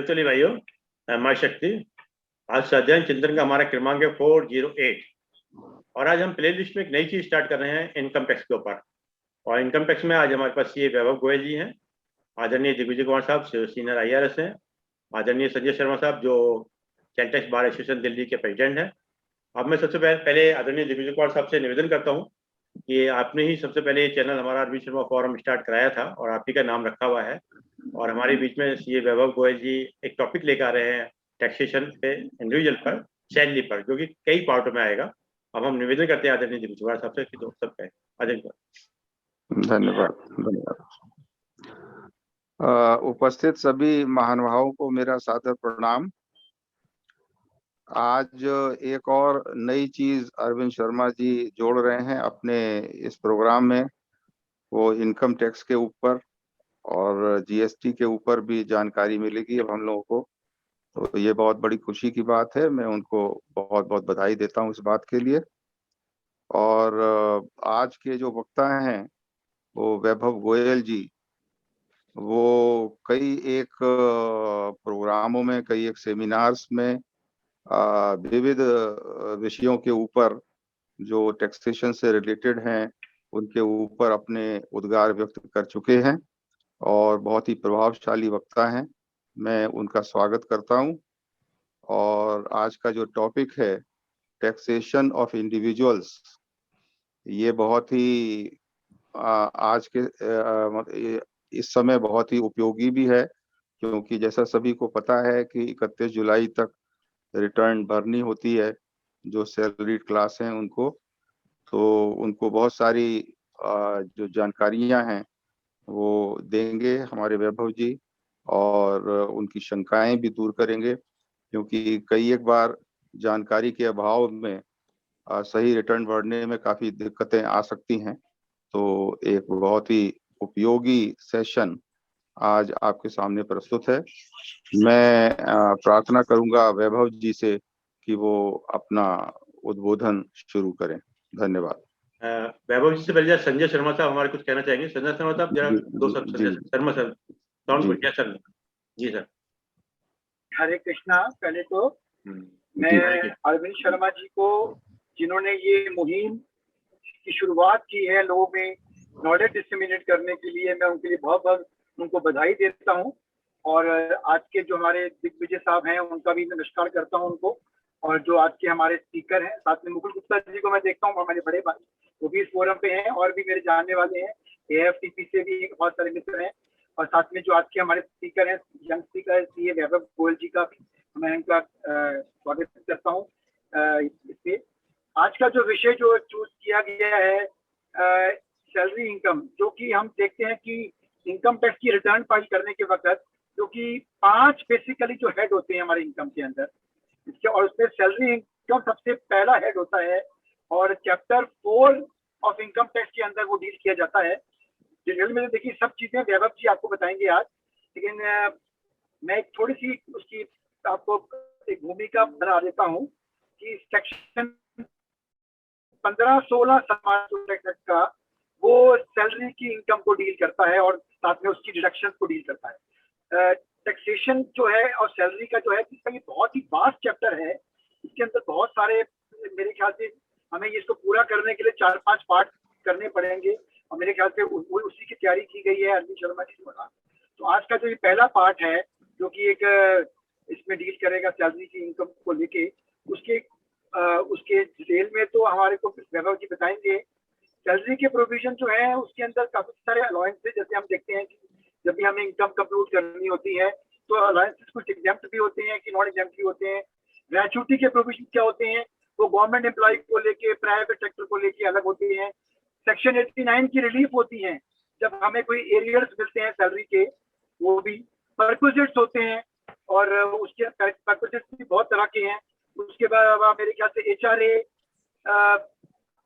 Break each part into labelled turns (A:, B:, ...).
A: चलिए भाइयों, माँ शक्ति। आज स्वाध्याय चिंतन का हमारा क्रमांक है 408 और आज हम प्ले लिस्ट में एक नई चीज स्टार्ट कर रहे हैं इनकम टैक्स के ऊपर। और इनकम टैक्स में आज हमारे पास ये वैभव गोयल जी हैं, आदरणीय दिग्विजय कुमार साहब सीनियर IRS हैं, आदरणीय संजय शर्मा साहब जो child tax bar association Delhi के प्रेसिडेंट हैं। अब मैं सबसे पहले आदरणीय दिग्विजय कुमार साहब से निवेदन करता हूँ कि आपने ही सबसे पहले ये चैनल हमारा अरविंद शर्मा फोरम स्टार्ट कराया था और आप ही का नाम रखा हुआ है। और हमारे बीच में ये वैभव गोयल जी एक टॉपिक लेकर आ रहे हैं टैक्सेशन पे, इंडिविजुअल पर, सैलरी पर, जो कि कई पार्टों में आएगा। अब हम निवेदन करते हैं आदरणीय दिग्विजय कुमार साहब से कि दोस्त सब कहें। आदरणीय।
B: धन्यवाद। उपस्थित सभी महानुभावों को मेरा सादर प्रणाम। आज एक और नई चीज अरविंद शर्मा जी जोड़ रहे हैं अपने इस प्रोग्राम में, वो इनकम टैक्स के ऊपर और GST के ऊपर भी जानकारी मिलेगी अब हम लोगों को। तो ये बहुत बड़ी खुशी की बात है, मैं उनको बहुत बहुत बधाई देता हूँ इस बात के लिए। और आज के जो वक्ता हैं वो वैभव गोयल जी, वो कई एक प्रोग्रामों में, कई एक सेमिनार्स में विविध विषयों के ऊपर जो टैक्सेशन से रिलेटेड हैं उनके ऊपर अपने उद्गार व्यक्त कर चुके हैं और बहुत ही प्रभावशाली वक्ता हैं। मैं उनका स्वागत करता हूं। और आज का जो टॉपिक है टैक्सेशन ऑफ इंडिविजुअल्स, ये बहुत ही आज के इस समय बहुत ही उपयोगी भी है, क्योंकि जैसा सभी को पता है कि 31 जुलाई तक रिटर्न भरनी होती है जो सैलरीड क्लास हैं उनको। तो उनको बहुत सारी जो जानकारियां हैं वो देंगे हमारे वैभव जी, और उनकी शंकाएं भी दूर करेंगे, क्योंकि कई एक बार जानकारी के अभाव में सही रिटर्न भरने में काफी दिक्कतें आ सकती हैं। तो एक बहुत ही उपयोगी सेशन आज आपके सामने प्रस्तुत है। मैं प्रार्थना करूंगा वैभव जी से कि वो अपना उद्बोधन शुरू करें। धन्यवाद।
A: वैभव जी से पहले संजय शर्मा साहब हमारे कुछ कहना चाहेंगे। संजय शर्मा साहब जरा दो शब्द। संजय शर्मा सर, साउंड बढ़िया सर। जी सर।
C: हरे कृष्णा। पहले तो मैं अरविंद शर्मा जी को, जिन्होंने ये मुहिम की शुरुआत की है लोगों में नॉलेज डिसमिनेट करने के लिए, मैं उनके लिए बहुत बहुत उनको बधाई देता हूँ। और आज के जो हमारे दिग्विजय साहब हैं उनका भी नमस्कार करता हूँ उनको। और जो आज के हमारे स्पीकर हैं, साथ में मुकुल गुप्ता जी को मैं देखता हूँ, हमारे बड़े भाई वो भी इस फोरम पे हैं और भी मेरे जानने वाले हैं। AFTP से भी बहुत सारे मित्र हैं। और साथ में जो आज के हमारे स्पीकर हैं, यंग स्पीकर CA वैभव गोयल जी का भी मैं उनका स्वागत करता हूँ। इसलिए आज का जो विषय जो चूज किया गया है सैलरी इनकम, जो कि हम देखते हैं कि इनकम टैक्स की रिटर्न फाइल करने के वक्त जो कि 5 बेसिकली जो हेड होते हैं हमारे इनकम के अंदर इसके, और उसमें सैलरी इनकम सबसे पहला हेड होता है। और चैप्टर 4 ऑफ इनकम टैक्स के अंदर वो डील किया जाता है। डिटेल में देखिए सब चीजें वैभव जी आपको बताएंगे आज, लेकिन मैं एक थोड़ी सी उसकी आपको एक भूमिका बना देता हूँ कि सेक्शन 15-16 समाज टैक्स का वो सैलरी की इनकम को डील करता है और साथ में उसकी डिडक्शन को डील करता है। टैक्सेशन जो है और सैलरी का जो है, इसका ये बहुत ही वास्ट चैप्टर है। इसके अंदर बहुत सारे, मेरे ख्याल से हमें इसको पूरा करने के लिए 4-5 पार्ट करने पड़ेंगे और मेरे ख्याल से उसी की तैयारी की गई है अरविंद शर्मा जी द्वारा। तो आज का जो ये पहला पार्ट है जो कि एक इसमें डील करेगा सैलरी की इनकम को लेके, उसके डिटेल में तो हमारे को वैभव जी बताएंगे। सैलरी के प्रोविजन जो है उसके अंदर काफी सारे अलाउंसेस, जैसे हम देखते हैं कि जब भी हमें इनकम कंप्यूट करनी होती है तो अलाउंसेस कुछ एग्जेम्प्ट भी होते हैं कि नॉन एग्जेम्प्ट भी होते हैं। ग्रेचुइटी के प्रोविजन क्या होते हैं, वो गवर्नमेंट एम्प्लॉय को लेके, प्राइवेट सेक्टर को लेके अलग होते हैं। सेक्शन 89 की रिलीफ होती है जब हमें कोई एरियर्स मिलते हैं सैलरी के, वो भी परक्विजिट्स होते हैं और उसके परक्विजिट्स भी बहुत तरह के हैं। उसके बाद मेरे ख्याल से HRA,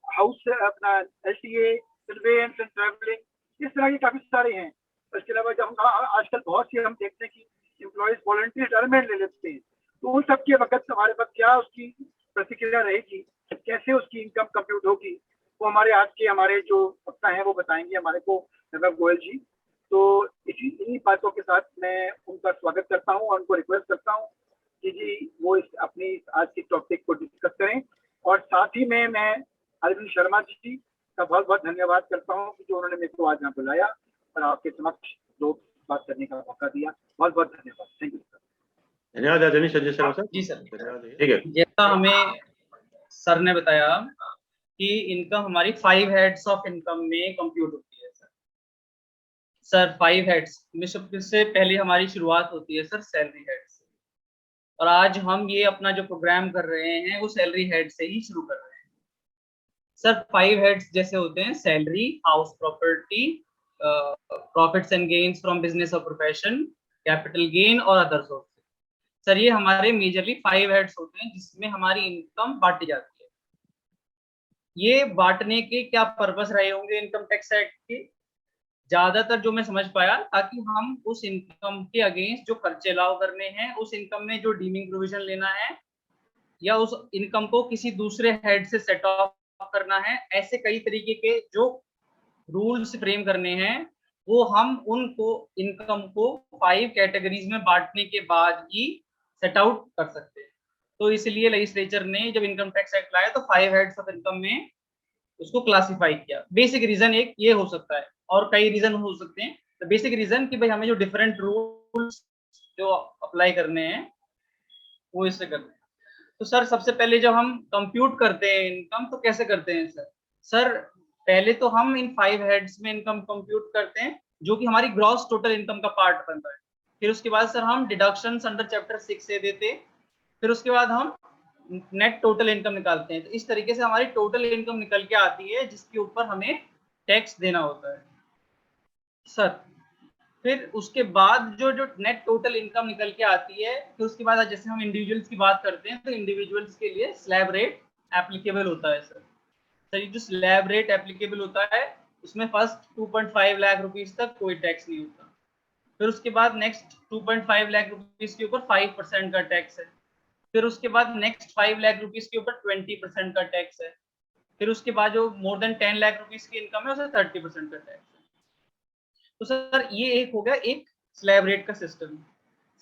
C: हाउस अपना LTA, सर्वेलेंस एंड ट्रैवलिंग, इस तरह के काफी सारे हैं। इसके अलावा जब हम आजकल बहुत से हम देखते हैं कि एम्प्लॉयज वॉलंटरी रिटायरमेंट ले लेते हैं, तो उन सब के वक्त हमारे पास क्या उसकी प्रतिक्रिया रहेगी, कैसे उसकी इनकम कंप्यूट होगी, वो हमारे आज के हमारे जो वक्ता हैं वो बताएंगे हमारे को वैभव गोयल जी। तो इन्हीं बातों के साथ मैं उनका स्वागत करता हूँ और उनको रिक्वेस्ट करता हूँ कि जी वो अपनी आज की टॉपिक को डिस्कस करें। और साथ ही में मैं अरविंद शर्मा जी का बहुत बहुत धन्यवाद करता हूँ कि जो उन्होंने मेरे को आज यहाँ बुलाया और आपके समक्ष दो बात करने का मौका दिया। बहुत बहुत धन्यवाद। Thank you sir.
A: धन्यवाद आदरणीय संजय शर्मा सर।
D: जी सर,
A: धन्यवाद। ठीक है,
D: जैसा हमें सर ने बताया कि इनकम हमारी 5 हेड्स ऑफ इनकम में कंप्यूट होती है सर 5 हेड्स में सबसे पहले हमारी शुरुआत होती है सर सैलरी हेड से, और आज हम ये अपना जो प्रोग्राम कर रहे हैं वो सैलरी हेड से ही शुरू कर रहे हैं सर। 5 हेड्स जैसे होते हैं salary, house property, profits and gains from business और प्रोफेशन, कैपिटल गेन और अदर सोर्स। सर ये हमारे मेजरली 5 हेड्स होते हैं जिसमें हमारी इनकम बांटी जाती है। ये बांटने के क्या पर्पस रहे होंगे इनकम टैक्स एक्ट के? ज्यादातर जो मैं समझ पाया, ताकि हम उस इनकम के अगेंस्ट जो खर्चे अलाउ करने हैं, उस इनकम में जो डीमिंग प्रोविजन लेना है, या उस इनकम को किसी दूसरे हेड से सेट ऑफ करना है, ऐसे कई तरीके के जो रूल्स फ्रेम करने हैं, वो हम उनको इनकम को 5 कैटेगरीज में बांटने के बाद ही सेट आउट कर सकते हैं। तो इसलिए लेजिस्लेचर ने जब इनकम टैक्स एक्ट लाया तो 5 हेड्स ऑफ इनकम में उसको क्लासिफाई किया। बेसिक रीजन एक ये हो सकता है, और कई रीजन हो सकते हैं। तो बेसिक रीजन कि भाई हमें जो डिफरेंट रूल्स जो अप्लाई करने हैं वो इससे करते हैं। तो सर सबसे पहले जब हम कंप्यूट करते हैं इनकम तो कैसे करते हैं सर? सर पहले तो हम इन 5 हेड्स में इनकम कंप्यूट करते हैं जो कि हमारी ग्रॉस टोटल इनकम का पार्ट बनता है। फिर उसके बाद सर हम डिडक्शंस अंडर चैप्टर 6 से देते हैं। फिर उसके बाद हम नेट टोटल इनकम निकालते हैं। तो इस तरीके से हमारी टोटल इनकम निकल के आती है जिसके ऊपर हमें टैक्स देना होता है सर। फिर उसके बाद जो नेट टोटल इनकम निकल के आती है, फिर उसके बाद जैसे हम इंडिविजुअल्स की बात करते हैं तो इंडिविजुअल्स के लिए स्लैब रेट एप्लीकेबल होता है सर। ये जो स्लैब रेट एप्लीकेबल होता है उसमें फर्स्ट 2.5 लाख रुपीस तक कोई टैक्स नहीं होता। फिर उसके बाद नेक्स्ट 2.5 लाख रुपीस के ऊपर 5% का टैक्स है। फिर उसके बाद नेक्स्ट 5 लाख रुपीस के ऊपर 20% का टैक्स है। फिर उसके बाद जो मोर देन 10 लाख रुपीस की इनकम है उसे 30% का टैक्स है। तो सर ये एक हो गया एक स्लैब रेट का सिस्टम।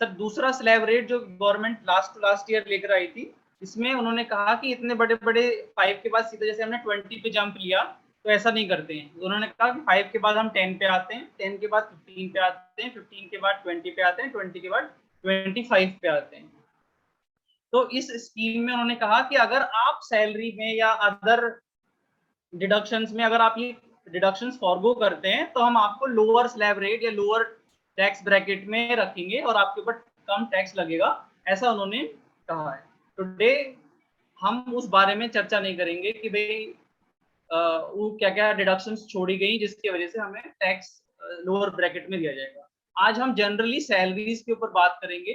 D: सर दूसरा स्लैब रेट जो गवर्नमेंट लास्ट ईयर लेकर आई थी, इसमें उन्होंने कहा कि इतने बड़े बड़े 5 के बाद सीधे जैसे हमने 20 पे जंप लिया तो ऐसा नहीं करते हैं। उन्होंने कहा कि 5 के बाद हम 10 पे आते हैं, 10 के बाद 15 पे आते हैं, 15 के बाद 20 पे आते हैं, 20 के बाद 25 पे आते हैं। तो इस स्कीम में उन्होंने कहा कि अगर आप सैलरी में या अदर डिडक्शंस में अगर आप ये डिडक्शंस फॉरगो करते हैं तो हम आपको लोअर स्लैब रेट या लोअर टैक्स ब्रैकेट में रखेंगे और आपके ऊपर कम टैक्स लगेगा, ऐसा उन्होंने कहा है। टुडे हम उस बारे में चर्चा नहीं करेंगे कि भाई वो क्या क्या डिडक्शंस छोड़ी गई जिसकी वजह से हमें टैक्स लोअर ब्रैकेट में दिया जाएगा। आज हम जनरली सैलरीज के ऊपर बात करेंगे,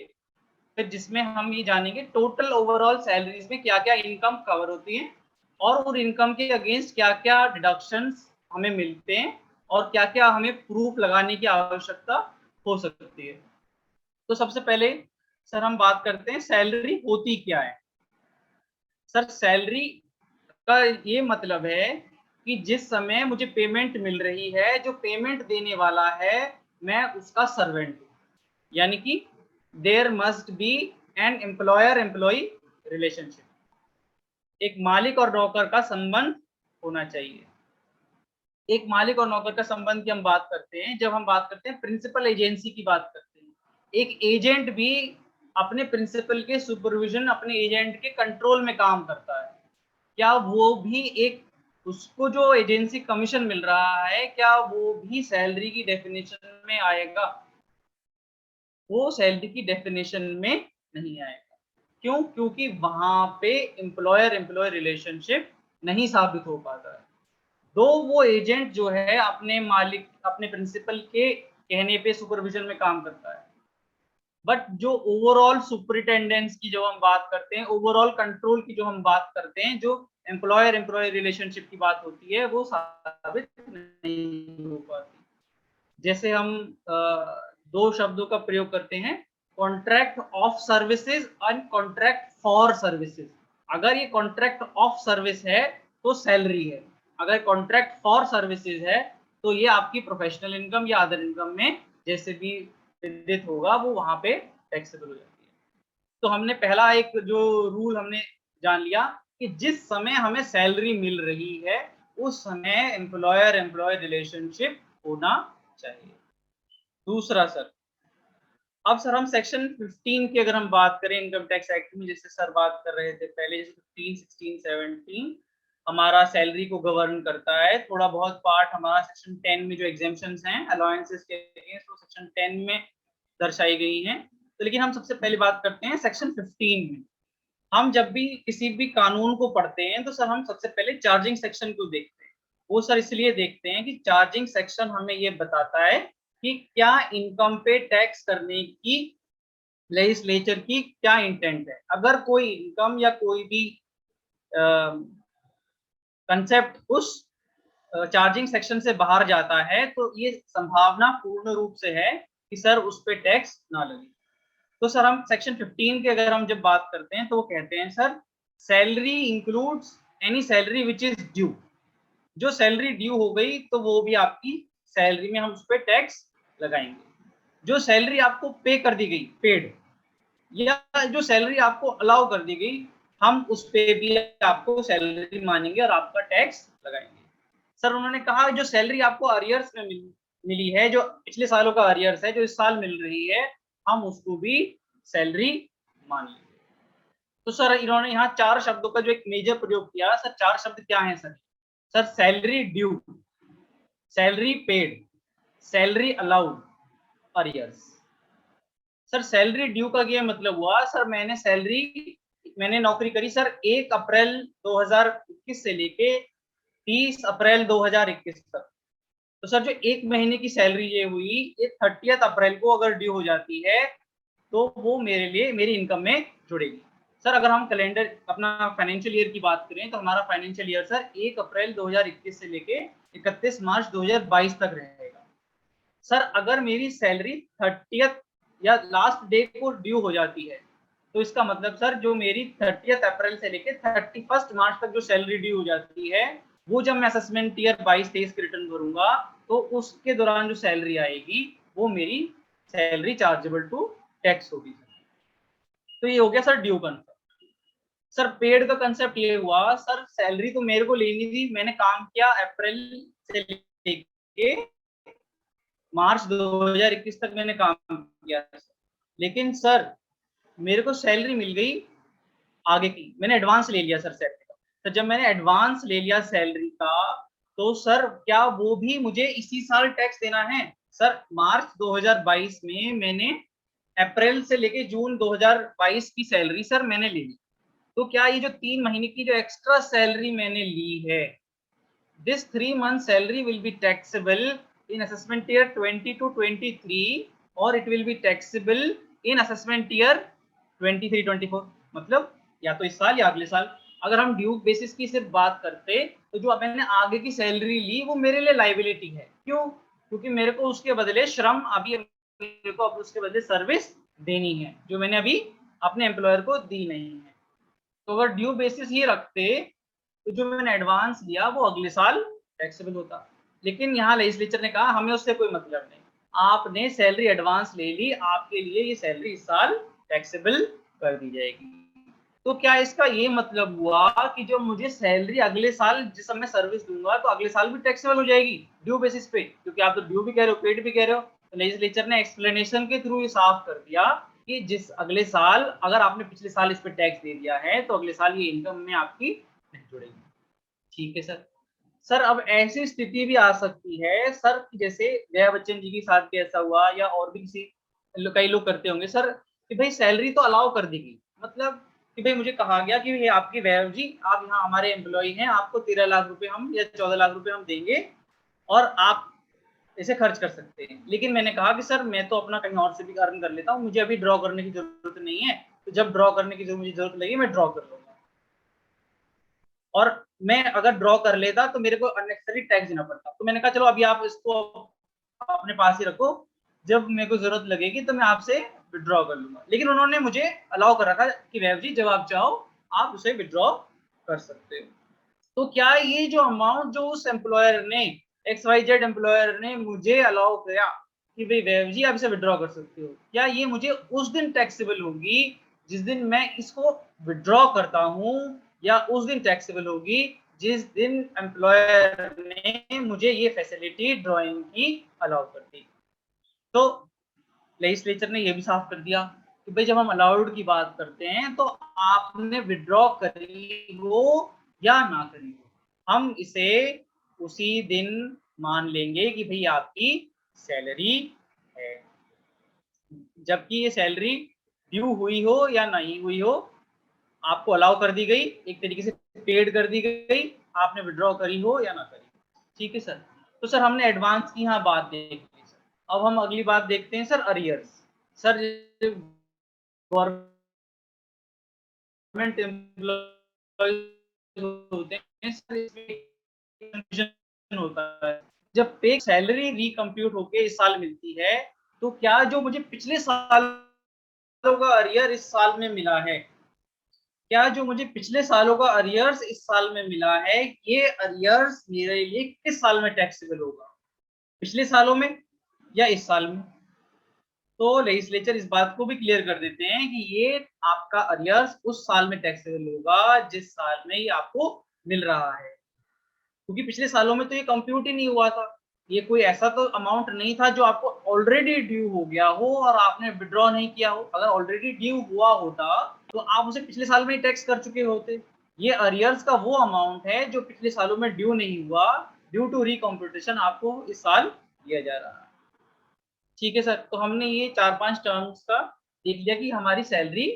D: फिर जिसमें हम ये जानेंगे टोटल ओवरऑल सैलरीज में क्या क्या इनकम कवर होती है और उन इनकम के अगेंस्ट क्या क्या डिडक्शंस हमें मिलते हैं और क्या क्या हमें प्रूफ लगाने की आवश्यकता हो सकती है। तो सबसे पहले सर हम बात करते हैं सैलरी होती क्या है। सर सैलरी का ये मतलब है कि जिस समय मुझे पेमेंट मिल रही है, जो पेमेंट देने वाला है मैं उसका सर्वेंट हूँ, यानी कि there must be an employer employee relationship. एक मालिक और नौकर का संबंध होना चाहिए। एक मालिक और नौकर का संबंध की हम बात करते हैं जब हम बात करते हैं प्रिंसिपल एजेंसी की बात करते हैं। एक एजेंट भी अपने प्रिंसिपल के सुपरविजन, अपने एजेंट के कंट्रोल में काम करता है। क्या वो भी एक उसको जो एजेंसी कमीशन मिल रहा है क्या वो भी सैलरी की डेफिनेशन में आएगा? वो सैलरी की डेफिनेशन में नहीं आएगा। क्यों? क्योंकि वहां पे एम्प्लॉयर एम्प्लॉय रिलेशनशिप नहीं साबित हो पाता है। दो वो एजेंट जो है अपने मालिक, अपने प्रिंसिपल के कहने पे सुपरविजन में काम करता है, बट जो ओवरऑल सुपरिटेंडेंस की जो हम बात करते हैं, ओवरऑल कंट्रोल की जो हम बात करते हैं, जो एम्प्लॉयर एम्प्लॉय रिलेशनशिप की बात होती है, वो साबित नहीं हो पाती। जैसे हम दो शब्दों का प्रयोग करते हैं, contract of services and contract for services. अगर ये कॉन्ट्रैक्ट ऑफ सर्विस है तो सैलरी है, अगर कॉन्ट्रैक्ट फॉर सर्विसेज है तो ये आपकी प्रोफेशनल इनकम या अदर इनकम में जैसे भी विदित होगा वो वहां पे टैक्सेबल हो जाती है। तो हमने पहला एक जो रूल हमने जान लिया कि जिस समय हमें सैलरी मिल रही है उस समय एम्प्लॉयर एम्प्लॉय रिलेशनशिप होना चाहिए। दूसरा सर, अब सर हम सेक्शन 15 की अगर हम बात करें इनकम टैक्स एक्ट में, जैसे सर बात कर रहे थे पहले, जैसे 15, 16, 17 हमारा सैलरी को गवर्न करता है। थोड़ा बहुत पार्ट हमारा सेक्शन 10 में जो एग्जेम्पशंस हैं अलाउंसेस के अगेंस्ट वो सेक्शन 10 में दर्शाई गई हैं। तो लेकिन हम सबसे पहले बात करते हैं सेक्शन 15 में। हम जब भी किसी भी कानून को पढ़ते हैं तो सर हम सबसे पहले चार्जिंग सेक्शन को देखते हैं। वो सर इसलिए देखते हैं कि चार्जिंग सेक्शन हमें ये बताता है कि क्या इनकम पे टैक्स करने की लेजिस्लेचर की क्या इंटेंट है। अगर कोई इनकम या कोई भी कंसेप्ट उस चार्जिंग सेक्शन से बाहर जाता है तो ये संभावना पूर्ण रूप से है कि सर उस पे टैक्स ना लगे। तो सर हम सेक्शन 15 के अगर हम जब बात करते हैं तो वो कहते हैं sir salary includes any salary which is due. जो सैलरी ड्यू हो गई तो वो भी आपकी सैलरी में हम उस पर टैक्स लगाएंगे। जो सैलरी आपको पे कर दी गई पेड, या जो सैलरी आपको अलाउ कर दी गई, हम उस पे भी आपको सैलरी मानेंगे और आपका टैक्स लगाएंगे। सर उन्होंने कहा जो सैलरी आपको अरियर्स में मिली है, जो पिछले सालों का अरियर्स है, जो इस साल मिल रही है, हम उसको भी सैलरी मान लेंगे। तो सर इन्होंने यहाँ 4 शब्दों का जो एक मेजर प्रयोग किया। सर 4 शब्द क्या हैं sir? Sir salary due, salary paid, salary allowed, arrears. Sir salary due का ये मतलब हुआ सर मैंने नौकरी करी सर 1 अप्रैल 2021 से लेके 30 अप्रैल 2021 तक। तो सर जो 1 महीने की सैलरी ये हुई, ये 30 अप्रैल को अगर ड्यू हो जाती है तो वो मेरे लिए मेरी इनकम में जुड़ेगी। सर अगर हम कैलेंडर अपना फाइनेंशियल ईयर की बात करें तो हमारा फाइनेंशियल ईयर सर 1 अप्रैल 2021 से लेके 31 मार्च 2022 तक रहेगा। सर अगर मेरी सैलरी 30 या लास्ट डे को ड्यू हो जाती है तो इसका मतलब सर जो मेरी 30 अप्रैल से लेके 31 मार्च तक जो सैलरी ड्यू हो जाती है, वो जब मैं असेसमेंट ईयर 22-23 के रिटर्न भरूंगा तो उसके दौरान जो सैलरी आएगी वो मेरी सैलरी चार्जेबल टू टैक्स होगी। तो ये हो गया sir due concept. Sir paid का कंसेप्ट ये हुआ सर सैलरी तो मेरे को लेनी थी, मैंने काम किया अप्रैल से लेके मार्च 2021 तक मैंने काम किया, लेकिन सर मेरे को सैलरी मिल गई आगे की, मैंने एडवांस ले लिया सर सैलरी का। तो जब मैंने एडवांस ले लिया सैलरी का तो सर क्या वो भी मुझे इसी साल टैक्स देना है? सर मार्च 2022 में मैंने अप्रैल से लेके जून 2022 की सैलरी सर मैंने ले ली, तो क्या ये जो 3 महीने की जो एक्स्ट्रा सैलरी मैंने ली है, this 3 month salary will be taxable in assessment year 20 to 23 or it will be taxable in assessment year 23-24। मतलब या तो इस साल या अगले साल। अगर हम ड्यू बेसिस की सिर्फ बात करते तो जो मैंने आगे की सैलरी ली वो मेरे लिए लाइबिलिटी है। क्यों? क्योंकि मेरे को उसके बदले श्रम अभी मेरे को अब उसके बदले सर्विस देनी है जो मैंने अभी अपने एम्प्लॉयर को दी नहीं है। तो अगर ड्यू बेसिस ये रखते तो जो मैंने एडवांस लिया वो अगले साल टैक्सेबल होता। लेकिन यहाँ लेजिस्लेचर ने कहा हमें उससे कोई मतलब नहीं, आपने सैलरी एडवांस ले ली, आपके लिए ये सैलरी इस साल टैक्सेबल कर दी जाएगी। तो क्या इसका ये मतलब हुआ कि जो मुझे सैलरी अगले साल जिस समय सर्विस दूंगा तो अगले साल भी टैक्सेबल हो जाएगी ड्यू बेसिस पे? क्योंकि आप तो ड्यू भी कह रहे हो, पेड भी कह रहे हो। तो लेजिस्लेचर ने एक्सप्लेनेशन के थ्रू ये साफ कर दिया कि जिस अगले साल अगर आपने पिछले साल इस पे टैक्स दे दिया है तो अगले साल ये इनकम में आपकी नहीं जुड़ेगी। ठीक है सर। सर अब ऐसी स्थिति भी आ सकती है सर जैसे जया बच्चन जी के साथ भी ऐसा हुआ या और भी किसी कई लोग करते होंगे सर कि भाई सैलरी तो अलाउ कर दी गई, मतलब कि भाई मुझे कहा गया कि ये आपकी वैभव जी आप यहाँ हमारे एम्प्लॉय हैं, आपको 13 लाख रुपए हम या 14 लाख रुपए हम देंगे और आप इसे खर्च कर सकते हैं। लेकिन मैंने कहा कि सर मैं तो अपना कहीं और से भी अर्न कर लेता हूँ, मुझे अभी ड्रॉ करने की जरूरत नहीं है, तो जब ड्रॉ करने की मुझे जरूरत लगी मैं ड्रॉ कर लूंगा। और मैं अगर ड्रॉ कर लेता तो मेरे को अननेसेसरी टैक्स देना पड़ता। तो मैंने कहा चलो अभी आप इसको अपने पास ही रखो, जब मेरे को जरूरत लगेगी तो मैं आपसे विड्रॉ कर लूंगा। लेकिन उन्होंने मुझे अलाउ कर रखा कि वैभव जी जब आप चाहो आप उसे विड्रॉ कर सकते हो। तो क्या ये जो अमाउंट जो उस एम्प्लॉयर ने XYZ एम्प्लॉयर ने मुझे अलाउ किया कि भाई वैभव जी आप इसे विड्रॉ कर सकते हो, क्या ये मुझे उस दिन टैक्सेबल होगी जिस दिन मैं इसको विड्रॉ करता हूँ, या उस दिन टैक्सेबल होगी जिस दिन एम्प्लॉयर ने मुझे ये फैसिलिटी ड्राइंग की अलाउ कर दी। तो लेजिस्लेचर ने ये भी साफ कर दिया कि भाई जब हम अलाउड की बात करते हैं तो आपने विड्रॉ करी हो या ना करी हो, हम इसे उसी दिन मान लेंगे कि भाई आपकी सैलरी है, जबकि ये सैलरी ड्यू हुई हो या नहीं हुई हो, आपको अलाउ कर दी गई, एक तरीके से पेड कर दी गई, आपने विड्रॉ करी हो या ना करी। ठीक है सर। तो सर हमने एडवांस की यहाँ बात देख ली सर, अब हम अगली बात देखते हैं sir, arrears. Sir government employ होते हैं सर, इसमें कंफ्यूजन होता है, जब पे सैलरी रिकम्प्यूट होके इस साल मिलती है तो क्या जो मुझे पिछले सालों का अरियर इस साल में मिला है, क्या जो मुझे पिछले सालों का अरियर्स इस साल में मिला है, ये अरियर्स मेरे लिए किस साल में टैक्सेबल होगा, पिछले सालों में या इस साल में? तो लेजिस्लेचर इस बात को भी क्लियर कर देते हैं कि ये आपका अरियर्स उस साल में टैक्सेबल होगा जिस साल में ये आपको मिल रहा है, क्योंकि पिछले सालों में तो ये कंप्यूट ही नहीं हुआ था, ये कोई ऐसा तो अमाउंट नहीं था जो आपको ऑलरेडी ड्यू हो गया हो और आपने विड्रॉ नहीं किया हो। अगर ऑलरेडी ड्यू हुआ होता तो आप उसे पिछले साल में ही टैक्स कर चुके होते। ये अरियर्स का वो अमाउंट है जो पिछले सालों में ड्यू नहीं हुआ, ड्यू टू रिकम्प्यूटेशन आपको इस साल दिया जा रहा है। ठीक है सर, तो हमने ये 4-5 टर्म्स का देख लिया कि हमारी सैलरी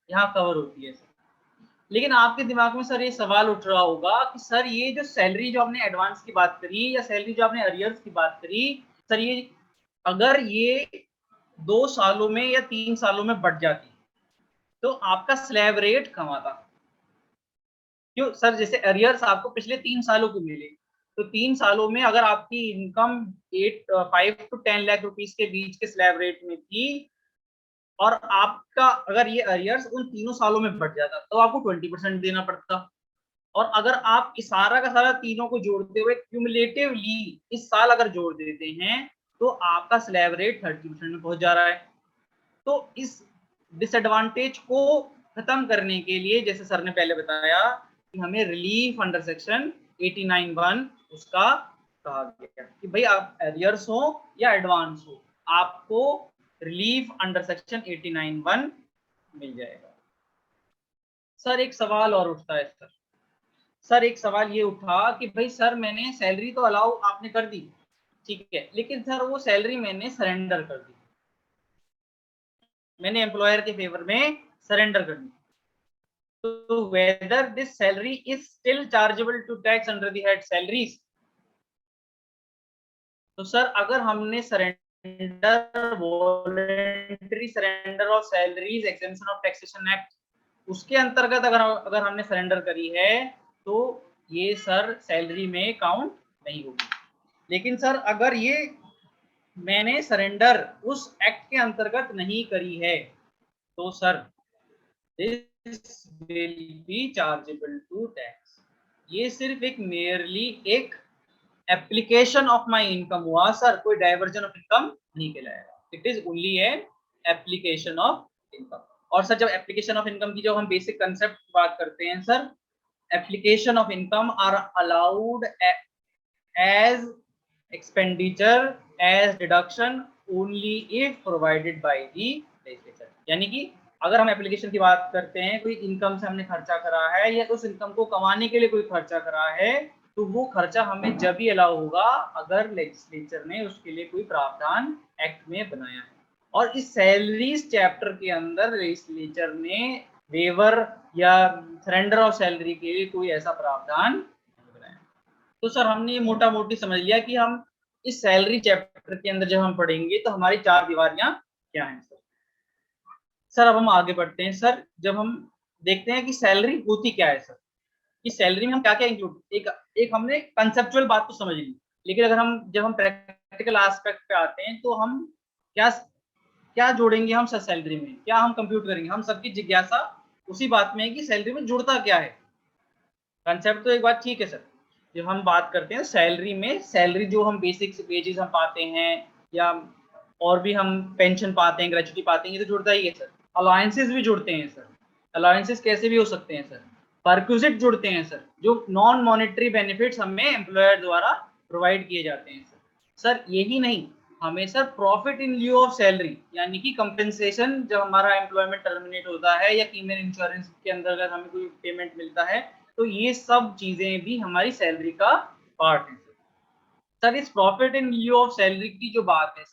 D: यहाँ कवर होती है सर। लेकिन आपके दिमाग में सर ये सवाल उठ रहा होगा कि सर ये जो सैलरी जो आपने एडवांस की बात करी या सैलरी जो आपने अरियर्स की बात करी, सर ये अगर ये 2 सालों में या 3 सालों में बढ़ जाती तो आपका स्लैब रेट कम आता। क्यों सर? जैसे अरियर्स आपको पिछले 3 सालों के मिले, तो 3 सालों में अगर आपकी इनकम 5 to 10 लाख रुपीस के बीच के स्लैब रेट में थी और आपका अगर ये अरियर्स उन तीनों सालों में बढ़ जाता तो आपको 20% देना पड़ता, और अगर आप इस सारा का सारा तीनों को जोड़ते हुए क्यूमुलेटिवली इस साल अगर जोड़ देते हैं तो आपका स्लैब रेट 30% में पहुंच जा रहा है। तो इस डिसएडवांटेज को खत्म करने के लिए, जैसे सर ने पहले बताया कि हमें रिलीफ अंडर सेक्शन 89(1) उसका कहा गया कि भाई आप अरियर्स हो या एडवांस हो, आपको रिलीफ अंडर सेक्शन 89(1) मिल जाएगा। सर एक सवाल और उठता है सर एक सवाल ये उठा कि भाई सर मैंने सैलरी तो अलाउ आपने कर दी, ठीक है, लेकिन सर वो सैलरी मैंने सरेंडर कर दी, मैंने एम्प्लॉयर के फेवर में सरेंडर कर दी, तो whether this salary is still chargeable to tax under the head salaries. तो सर अगर हमने surrender voluntary surrender of salaries exemption of taxation act उसके अंतर्गत अगर हमने सरेंडर करी है तो ये सर सैलरी में काउंट नहीं होगी। लेकिन सर अगर ये मैंने सरेंडर उस एक्ट के अंतर्गत नहीं करी है तो sir this will be chargeable to tax. ये सिर्फ एक मेयरली एक एप्लीकेशन ऑफ माय इनकम हुआ सर, कोई डाइवर्जन ऑफ इनकम नहीं कहलाएगा, it is only an application of income. और सर जब एप्लीकेशन ऑफ इनकम की जब हम बेसिक कंसेप्ट की बात करते हैं sir, application of income are allowed as expenditure as deduction only if provided by the legislature. यानी कि अगर हम एप्लीकेशन की बात करते हैं, कोई इनकम से हमने खर्चा करा है या उस इनकम को कमाने के लिए कोई खर्चा करा है, तो वो खर्चा हमें जब ही अलाउ होगा अगर लेजिस्लेचर ने उसके लिए कोई प्रावधान एक्ट में बनाया है। और इस सैलरीज चैप्टर के अंदर लेजिस्लेचर ने वेवर या सरेंडर ऑफ सैलरी के लिए कोई ऐसा प्रावधान नहीं बनाया। तो सर हमने मोटा मोटी समझ लिया कि हम इस सैलरी चैप्टर के अंदर जब हम पढ़ेंगे तो हमारी 4 दीवारियां क्या हैं सर। अब हम आगे बढ़ते हैं सर, जब हम देखते हैं कि सैलरी होती क्या है सर, कि सैलरी में हम क्या क्या इंक्लूड, एक हमने कंसेप्चुअल बात तो समझ ली, लेकिन अगर जब हम प्रैक्टिकल एस्पेक्ट पे आते हैं तो हम क्या जोड़ेंगे हम सर सैलरी में, क्या हम कंप्यूट करेंगे। हम सबकी जिज्ञासा उसी बात में है कि सैलरी में जुड़ता क्या है। कंसेप्ट तो एक बात ठीक है सर, जब हम बात करते हैं सैलरी में, सैलरी जो हम बेसिक वेजेस हम पाते हैं या और भी हम पेंशन पाते हैं, ग्रेचुटी पाते हैं, ये तो जुड़ता ही है सर। अलायंसेस भी जुड़ते हैं सर। अलायंसेस कैसे भी हो सकते हैं सर? परक्विजिट जुड़ते हैं सर, जो नॉन मॉनेटरी बेनिफिट्स हमें एम्प्लॉयर द्वारा प्रोवाइड किए जाते हैं सर। यही नहीं, हमें sir profit in lieu of salary, यानी कि कंपेंसेशन, जब हमारा एम्प्लॉयमेंट टर्मिनेट होता है या कीमेन इंश्योरेंस के अंदर अगर हमें कोई पेमेंट मिलता है, तो ये सब चीजें भी हमारी सैलरी का पार्ट है सर। इस profit in lieu of salary की जो बात है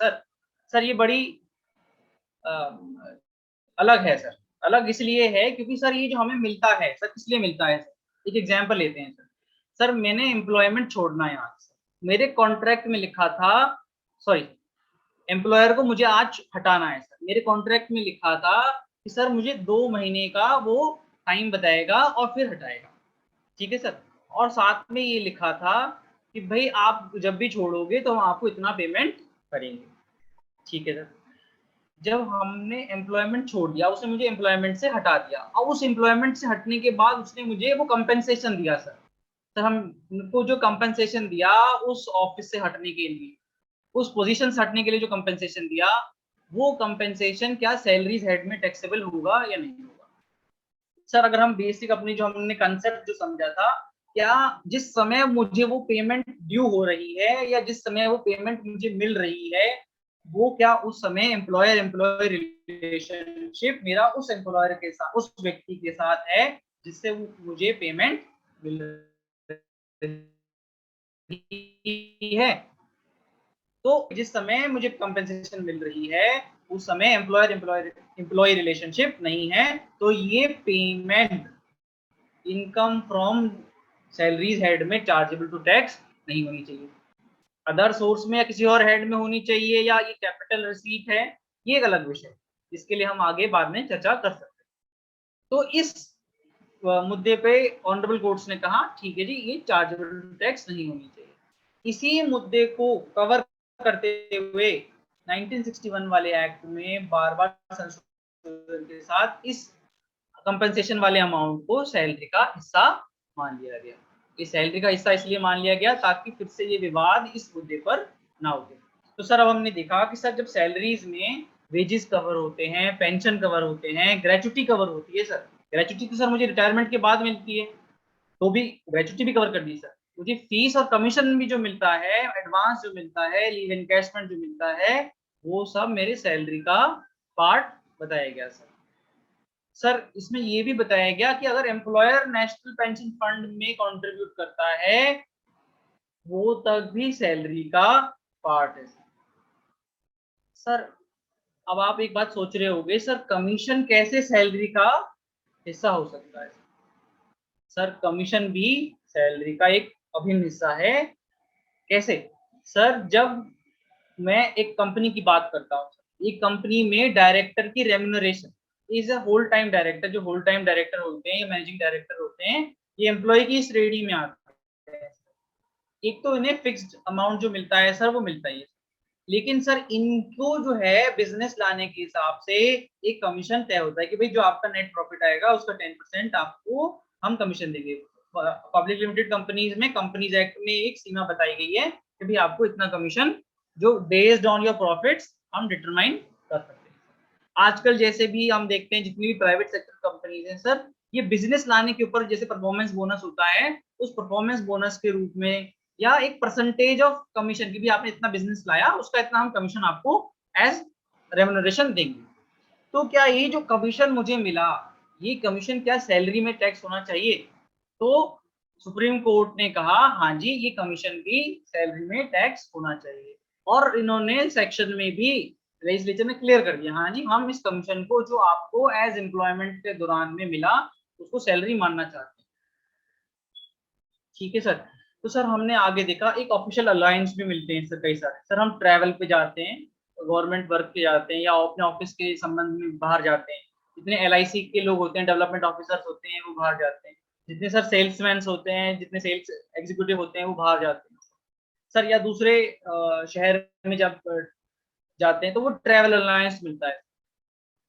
D: सर ये बड़ी अलग है सर। अलग इसलिए है क्योंकि सर ये जो हमें मिलता है सर, इसलिए मिलता है सर। एक एग्जांपल लेते हैं सर मैंने एम्प्लॉयमेंट छोड़ना है आज, मेरे कॉन्ट्रैक्ट में लिखा था, सॉरी, एम्प्लॉयर को मुझे आज हटाना है सर, मेरे कॉन्ट्रैक्ट में लिखा था कि सर मुझे 2 महीने का वो टाइम बताएगा और फिर हटाएगा, ठीक है सर। और साथ में ये लिखा था कि भाई आप जब भी छोड़ोगे तो हम आपको इतना पेमेंट करेंगे, ठीक है सर। जब हमने एम्प्लॉयमेंट छोड़ दिया, उसने मुझे एम्प्लॉयमेंट से हटा दिया, और उस एम्प्लॉयमेंट से हटने के बाद उसने मुझे वो कंपेंसेशन दिया सर हमको जो कंपेंसेशन दिया उस ऑफिस से हटने के लिए, उस पोजीशन से हटने के लिए जो कंपेंसेशन दिया, वो कंपेंसेशन क्या सैलरीज हेड में टैक्सेबल होगा या नहीं होगा? सर अगर हम बेसिक अपनी जो हमने कंसेप्ट जो समझा था, क्या जिस समय मुझे वो पेमेंट ड्यू हो रही है या जिस समय वो पेमेंट मुझे मिल रही है, वो क्या उस समय एम्प्लॉयर एम्प्लॉय रिलेशनशिप मेरा उस एम्प्लॉयर के साथ, उस व्यक्ति के साथ है जिससे मुझे पेमेंट मिल रही है? तो जिस समय मुझे कंपेंसेशन मिल रही है उस समय एम्प्लॉयर एम्प्लॉय रिलेशनशिप नहीं है, तो ये payment income from salaries head में चार्जेबल टू टैक्स नहीं होनी चाहिए। अदर सोर्स में या किसी और हेड में होनी चाहिए, या ये कैपिटल रिसीट है, ये एक अलग विषय, इसके लिए हम आगे बाद में चर्चा कर सकते हैं। तो इस मुद्दे पे ऑनरेबल कोर्ट्स ने कहा ठीक है जी, ये चार्जेबल टैक्स नहीं होनी चाहिए। इसी मुद्दे को कवर करते हुए 1961 वाले एक्ट में बार-बार संशोधन के साथ इस कंपनसेशन वाले अमाउंट को सैलरी का हिस्सा मान लिया गया। ये सैलरी का हिस्सा इसलिए मान लिया गया ताकि फिर से ये विवाद इस मुद्दे पर ना उठे। तो सर अब हमने देखा कि सर जब सैलरीज में वेजेस कवर होते हैं, पेंशन कवर होते हैं, ग्रेचुटी कवर होती है सर। ग्रेचुटी तो सर मुझे रिटायरमेंट के बाद मिलती है, तो भी ग्रेचुटी भी कवर कर दी सर। मुझे फीस और कमीशन भी जो मिलता है, एडवांस जो मिलता है, लीव एनकैशमेंट जो मिलता है, वो सब मेरे सैलरी का पार्ट बताया गया सर। इसमें ये भी बताया गया कि अगर एम्प्लॉयर नेशनल पेंशन फंड में कंट्रीब्यूट करता है, वो तक भी सैलरी का पार्ट है सर। अब आप एक बात सोच रहे होंगे, सर कमीशन कैसे सैलरी का हिस्सा हो सकता है? सर कमीशन भी सैलरी का एक अभिन्न हिस्सा है। कैसे? सर जब मैं एक कंपनी की बात करता हूँ, एक कंपनी में डायरेक्टर की remuneration is a whole time director, जो होल टाइम डायरेक्टर होते हैं या मैनेजिंग डायरेक्टर होते हैं, ये एम्प्लॉय की श्रेणी में आते हैं। एक तो इन्हें फिक्स्ड अमाउंट जो मिलता है सर वो मिलता ही है, लेकिन सर इनको जो है बिजनेस लाने के हिसाब से एक कमीशन तय होता है कि भाई जो आपका नेट प्रॉफिट आएगा उसका 10% आपको हम कमीशन देंगे। पब्लिक लिमिटेड कंपनीज में कंपनीज एक्ट में एक सीमा बताई गई है कि भाई आपको इतना कमीशन जो बेस्ड ऑन योर प्रॉफिट्स हम डिटरमाइन कर सकते हैं। आजकल जैसे भी हम देखते हैं जितनी भी प्राइवेट सेक्टर कंपनीज हैं सर, ये बिजनेस लाने के ऊपर जैसे परफॉर्मेंस बोनस होता है, उस परफॉर्मेंस बोनस के रूप में या एक परसेंटेज ऑफ कमीशन की भी आपने इतना बिजनेस लाया उसका इतना हम कमीशन आपको एज रेम्यूनरेशन देंगे। तो क्या ये जो कमीशन मुझे मिला, ये कमीशन क्या सैलरी में टैक्स होना चाहिए? तो सुप्रीम कोर्ट ने कहा हाँ जी, ये कमीशन भी सैलरी में टैक्स होना चाहिए, और इन्होंने सेक्शन में भी लेजिस्लेचर ने क्लियर कर दिया हाँ जी, हम इस कमीशन को जो आपको एज एम्प्लॉयमेंट के दौरान में मिला उसको सैलरी मानना चाहते हैं। ठीक है सर। तो सर हमने आगे देखा एक ऑफिशियल अलायंस भी मिलते हैं सर कई सारे। सर हम ट्रैवल पे जाते हैं, गवर्नमेंट वर्क पे जाते हैं, या अपने ऑफिस के संबंध में बाहर जाते हैं, जितने LIC के लोग होते हैं, डेवलपमेंट ऑफिसर्स होते हैं, वो बाहर जाते हैं, जितने सर सेल्समैन होते हैं, जितने सेल्स एग्जीक्यूटिव होते हैं, वो बाहर जाते हैं सर, या दूसरे शहर में जब जाते हैं तो वो ट्रैवल अलायंस मिलता है।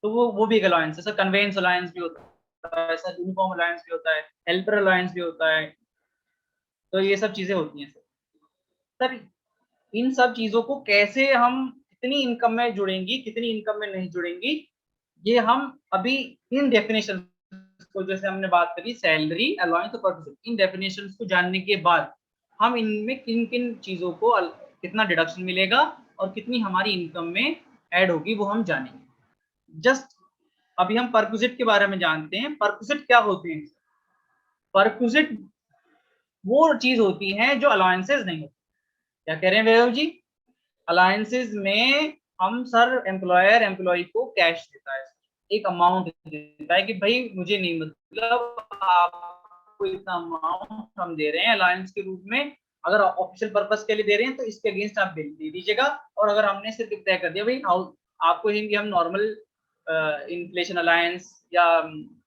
D: तो वो भी एक अलायंस है सर। कन्वेंस अलायंस भी होता है सर, यूनिफॉर्म अलायंस भी होता है, हेल्पर अलायंस भी होता है। तो ये सब चीजें होती हैं सर। इन सब चीजों को कैसे हम कितनी इनकम में जुड़ेंगी, कितनी इनकम में नहीं जुड़ेंगी, ये हम अभी इन डेफिनेशन को, जैसे हमने बात करी सैलरी, अलाउंस और परक्विजिट, इन डेफिनेशंस को जानने के बाद हम इनमें किन किन चीजों को कितना डिडक्शन मिलेगा और कितनी हमारी इनकम में ऐड होगी वो हम जानेंगे। जस्ट अभी हम परक्विजिट के बारे में जानते हैं। परक्विजिट क्या होते हैं? परक्विजिट वो चीज होती है जो अलाउंसेस नहीं होती। क्या कह रहे हैं वैभव जी? अलाउंसेस में हम सर एम्प्लॉयर एम्प्लॉय को कैश देता है, एक अमाउंट देता है कि भाई मुझे नहीं, मतलब आपको इतना अमाउंट हम दे रहे हैं अलाउंस के रूप में, अगर ऑफिशियल पर्पस के लिए दे रहे हैं तो इसके अगेंस्ट आप बिल दे दीजिएगा। और अगर हमने सिर्फ तय कर दिया भाई आपको ही हम नॉर्मल इन्फ्लेशन अलायंस या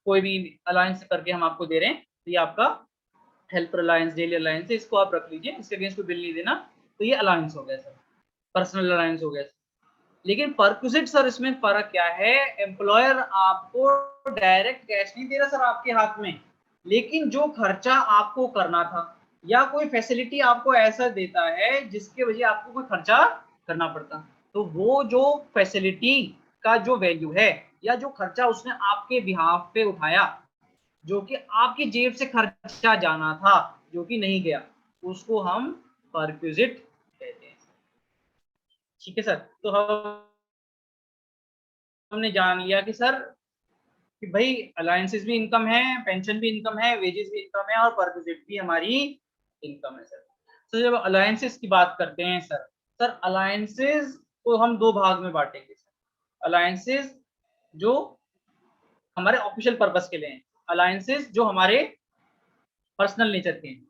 D: कोई भी अलायंस करके हम आपको दे रहे हैं, तो ये आपका हेल्पर अलायंस, डेली अलायंस है, इसको आप रख लीजिए, इसके अगेंस्ट कोई बिल नहीं देना, तो ये अलायंस हो गया सर, पर्सनल अलायंस हो गया। लेकिन परक्विजिट सर इसमें फर्क क्या है? एम्प्लॉयर आपको डायरेक्ट कैश नहीं दे रहा सर आपके हाथ में, लेकिन जो खर्चा आपको करना था या कोई फैसिलिटी आपको ऐसा देता है जिसके वजह आपको कोई खर्चा करना पड़ता, तो वो जो फैसिलिटी का जो वैल्यू है या जो खर्चा उसने आपके बिहाफ पे उठाया, जो कि आपकी जेब से खर्चा जाना था, जो कि नहीं गया, उसको हम परक्विजिट कहते हैं। ठीक है सर, तो हमने जान लिया कि सर कि भाई अलायंसेस भी इनकम है, पेंशन भी इनकम है, वेजेस भी इनकम है और परक्विजिट भी हमारी इनकम है सर। तो जब अलायंसेस की बात करते हैं सर अलायंसेस को हम दो भाग में बांटेंगे सर। अलायंसेस जो हमारे ऑफिशियल पर्पस के लिए हैं, अलायंसेस जो हमारे पर्सनल नेचर के हैं।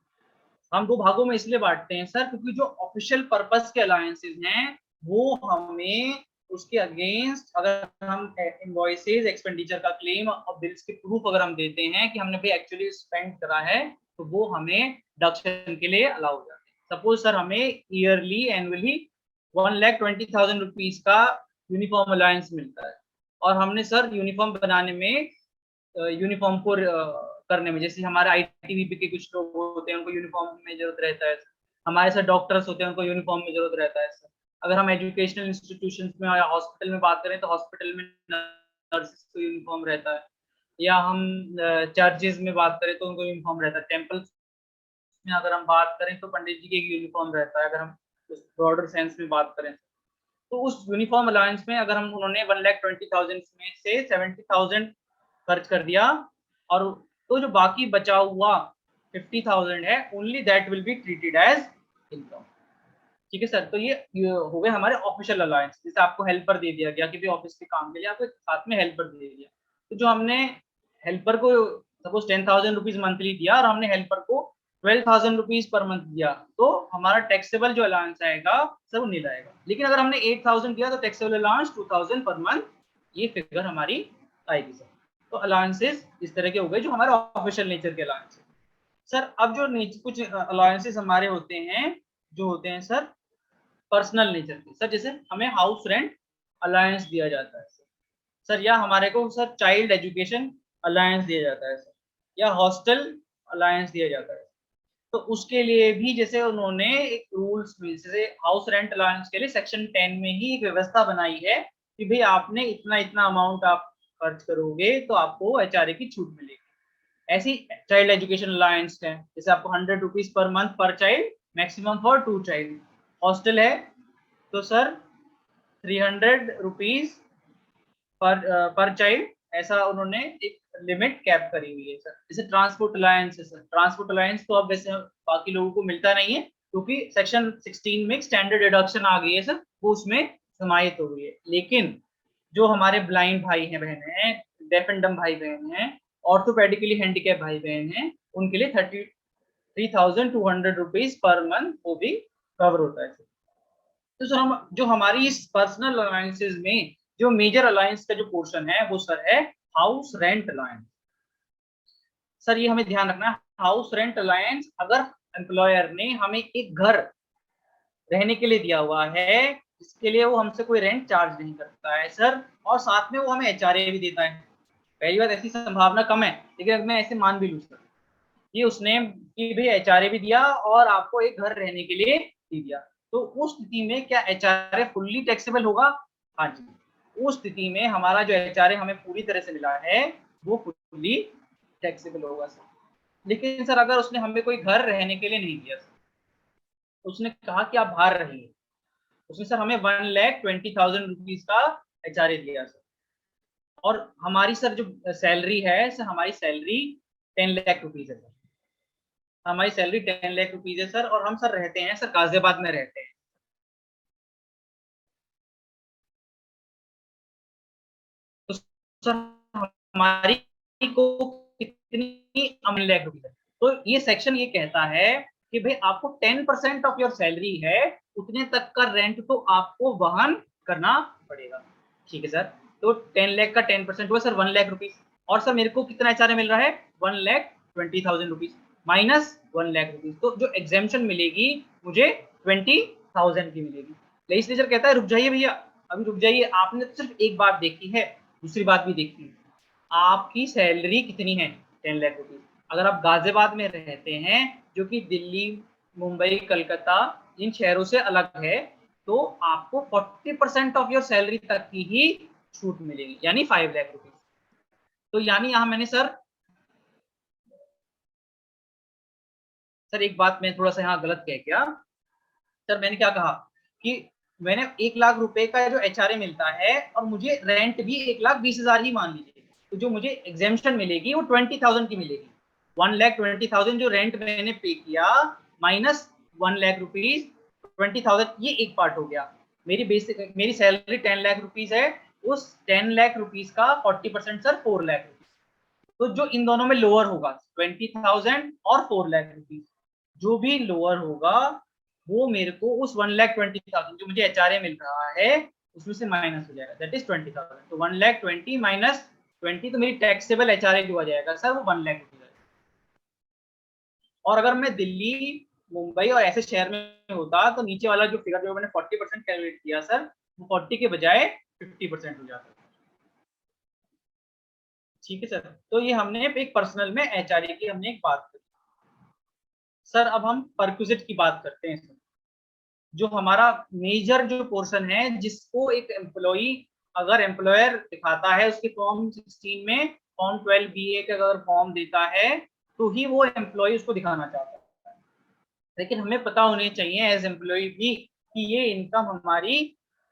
D: हम दो भागों में इसलिए बांटते हैं सर क्योंकि जो ऑफिशियल पर्पस के अलायंसेस हैं वो हमें उसके अगेंस्ट अगर हम इनवॉइसेस, एक्सपेंडिचर का क्लेम और बिल्स के प्रूफ अगर हम देते हैं कि हमने भाई एक्चुअली स्पेंड करा है, तो वो हमें डिडक्शन के लिए अलाउ हो जाते हैं। सपोज सर हमें ईयरली एनुअली 1,20,000 रुपीज का यूनिफॉर्म अलायंस मिलता है और हमने सर यूनिफॉर्म बनाने में, यूनिफॉर्म को करने में, जैसे हमारे आईटीबीपी के कुछ लोग होते हैं उनको यूनिफॉर्म में जरूरत रहता है, हमारे साथ डॉक्टर्स होते हैं उनको यूनिफॉर्म में जरूरत रहता है। अगर हम एजुकेशनल इंस्टीट्यूशंस में या हॉस्पिटल में बात करें तो हॉस्पिटल में नर्सेस को यूनिफॉर्म रहता है, या हम चर्चेज में बात करें तो उनको यूनिफॉर्म रहता है, टेम्पल्स में अगर हम बात करें तो पंडित जी के एक यूनिफॉर्म रहता है। अगर हम उस ब्रॉडर सेंस में बात करें तो उस यूनिफॉर्म अलायंस में अगर हम उन्होंने 1,20,000 में से 70,000 खर्च कर दिया और तो जो बाकी बचा हुआ 50,000 है, only that will be treated as income. ठीक है सर, तो ये हो गए हमारे ऑफिशियल अलायंस। जैसे आपको हेल्पर दे दिया गया कि भाई ऑफिस के काम के लिए आपको साथ में हेल्पर दे दिया, तो जो हमने हेल्पर को सपोज 10,000 रुपीज मंथली दिया और हमने हेल्पर को 12,000 रुपीज पर मंथ दिया, तो हमारा टैक्सेबल जो अलाउंस आएगा सर वो नील आएगा। लेकिन अगर हमने 8,000 दिया तो टैक्सेबल अलाउंस 2,000 पर मंथ, ये फिगर हमारी आएगी सर। तो अलाउंसेस इस तरह के हो गए जो हमारे ऑफिशियल नेचर के अलाउंस है सर। अब जो कुछ अलाउंसेस हमारे होते हैं जो होते हैं सर पर्सनल नेचर के सर, जैसे हमें हाउस रेंट अलायंस दिया जाता है सर, या हमारे को सर चाइल्ड एजुकेशन अलायंस दिया जाता है सर, या हॉस्टल अलायंस दिया जाता है। तो उसके लिए भी जैसे उन्होंने एक रूल्स में, जैसे हाउस रेंट अलायंस के लिए सेक्शन 10 में ही एक व्यवस्था बनाई है कि भाई आपने इतना इतना अमाउंट आप खर्च करोगे तो आपको एचआरए की छूट मिलेगी। ऐसी चाइल्ड एजुकेशन अलायंस है, जैसे आपको 100 रुपीज पर मंथ पर child, maximum for 2 child. Hostel है तो सर 300 रुपीज पर चाइल्ड, ऐसा उन्होंने एक लिमिट कैप करी हुई है सर। जैसे ट्रांसपोर्ट अलायंस है सर, ट्रांसपोर्ट अलायंस तो अब वैसे बाकी लोगों को मिलता नहीं है क्योंकि सेक्शन 16 में स्टैंडर्ड डिडक्शन आ गई है सर, वो उसमें समाहित हो गई है। लेकिन जो हमारे ब्लाइंड भाई हैं बहन हैं, डेफ एंड डम भाई बहन हैं, ऑर्थोपेडिकली हैंडीकैप भाई बहन हैं, उनके लिए 33,200 रुपीज पर मंथ वो भी कवर होता है। तो सर हम जो हमारी इस पर्सनल अलायंसेस में जो मेजर अलायंस का जो पोर्शन है वो सर है हाउस रेंट अलायंस। सर ये हमें ध्यान रखना है, हाउस रेंट अलायंस अगर एम्प्लॉयर ने हमें एक घर रहने के लिए दिया हुआ है, इसके लिए वो हमसे कोई रेंट चार्ज नहीं करता है सर, और साथ में वो हमें एचआरए भी देता है। पहली बात ऐसी संभावना कम है, लेकिन अगर मैं ऐसे मान भी लूँ सर कि उसने कि भाई एचआरए भी दिया और आपको एक घर रहने के लिए दे दिया, तो उस स्थिति में क्या HRA फुल्ली टैक्सेबल होगा? हाँ जी, उस स्थिति में हमारा जो HRA हमें पूरी तरह से मिला है वो फुल्ली टैक्सेबल होगा सर। लेकिन सर अगर उसने हमें कोई घर रहने के लिए नहीं दिया सर, उसने कहा कि आप बाहर रहिए, उसने सर हमें 1,20,000 रुपीज का HRA दिया सर, और हमारी सर जो सैलरी है सर, हमारी सैलरी 10 लाख रुपीज है सर, हमारी सैलरी 10 लाख रुपीज है सर, और हम सर रहते हैं सर गाजियाबाद में रहते हैं। तो सर हमारी को कितनी 1 लाख रुपीज है। तो ये सेक्शन ये कहता है कि भाई आपको 10% ऑफ योर सैलरी है, उतने तक का रेंट तो आपको वहन करना पड़ेगा। ठीक है सर, तो 10 लाख का 10% हुआ सर 1 लाख रुपीज, और सर मेरे को कितना HRA मिल रहा है 1,20,000 रुपीज माइनस 1 लाख रुपीज, तो जो एग्जेम्पशन मिलेगी मुझे 20,000 की मिलेगी। लेजिस्लेचर कहता है रुक जाइए भैया, अभी रुक जाइए, आपने तो सिर्फ एक बात देखी है, दूसरी बात भी देखी है, आपकी सैलरी कितनी है 10 लाख रुपीज। अगर आप गाजियाबाद में रहते हैं जो कि दिल्ली, मुंबई, कलकत्ता इन शहरों से अलग है, तो आपको 40% ऑफ योर सैलरी तक की ही छूट मिलेगी, यानी 5 लाख रुपीज। तो यानी यहां मैंने सर एक बात मैं थोड़ा सा यहाँ गलत कह गया सर, मैंने क्या कहा कि मैंने 1 लाख रुपए का जो HRA मिलता है और मुझे रेंट भी 1,20,000 ही मान लीजिए, तो जो मुझे एग्जेम्पशन मिलेगी वो 20,000 की मिलेगी। 1,20,000 जो रेंट मैंने पे किया माइनस 1 लाख रुपीज 20,000, ये एक पार्ट हो गया। मेरी सैलरी 10 लाख रुपीज है, उस 10 लाख रुपीज का 40% सर 4 लाख रुपीज, तो जो इन दोनों में लोअर होगा 20,000 और 4 लाख रुपीज, जो भी लोअर होगा वो मेरे को उस 1,20,000 जो मुझे HRA मिल रहा है उसमें से माइनस हो जाएगा, दैट इज 20,000। तो 1,20,000 माइनस 20, तो मेरी टैक्सेबल HRA जो आ जाएगा सर वो 1 लाख रुपीज। और अगर मैं दिल्ली, मुंबई और ऐसे शहर में होता तो नीचे वाला जो फिगर जो मैंने 40% कैलकुलेट किया सर, वो 40 के बजाय 50% हो जाता। ठीक है सर, तो ये हमने एक पर्सनल में HRA की हमने एक बात करी। सर अब हम परक्विजिट की बात करते हैं सर, जो हमारा मेजर जो पोर्शन है, जिसको एक एम्प्लॉई अगर एम्प्लॉयर दिखाता है उसके फॉर्म 16 में, फॉर्म 12BA का अगर फॉर्म देता है तो ही वो एम्प्लॉय उसको दिखाना चाहता है। लेकिन हमें पता होने चाहिए एज एम्प्लॉय भी कि ये इनकम हमारी,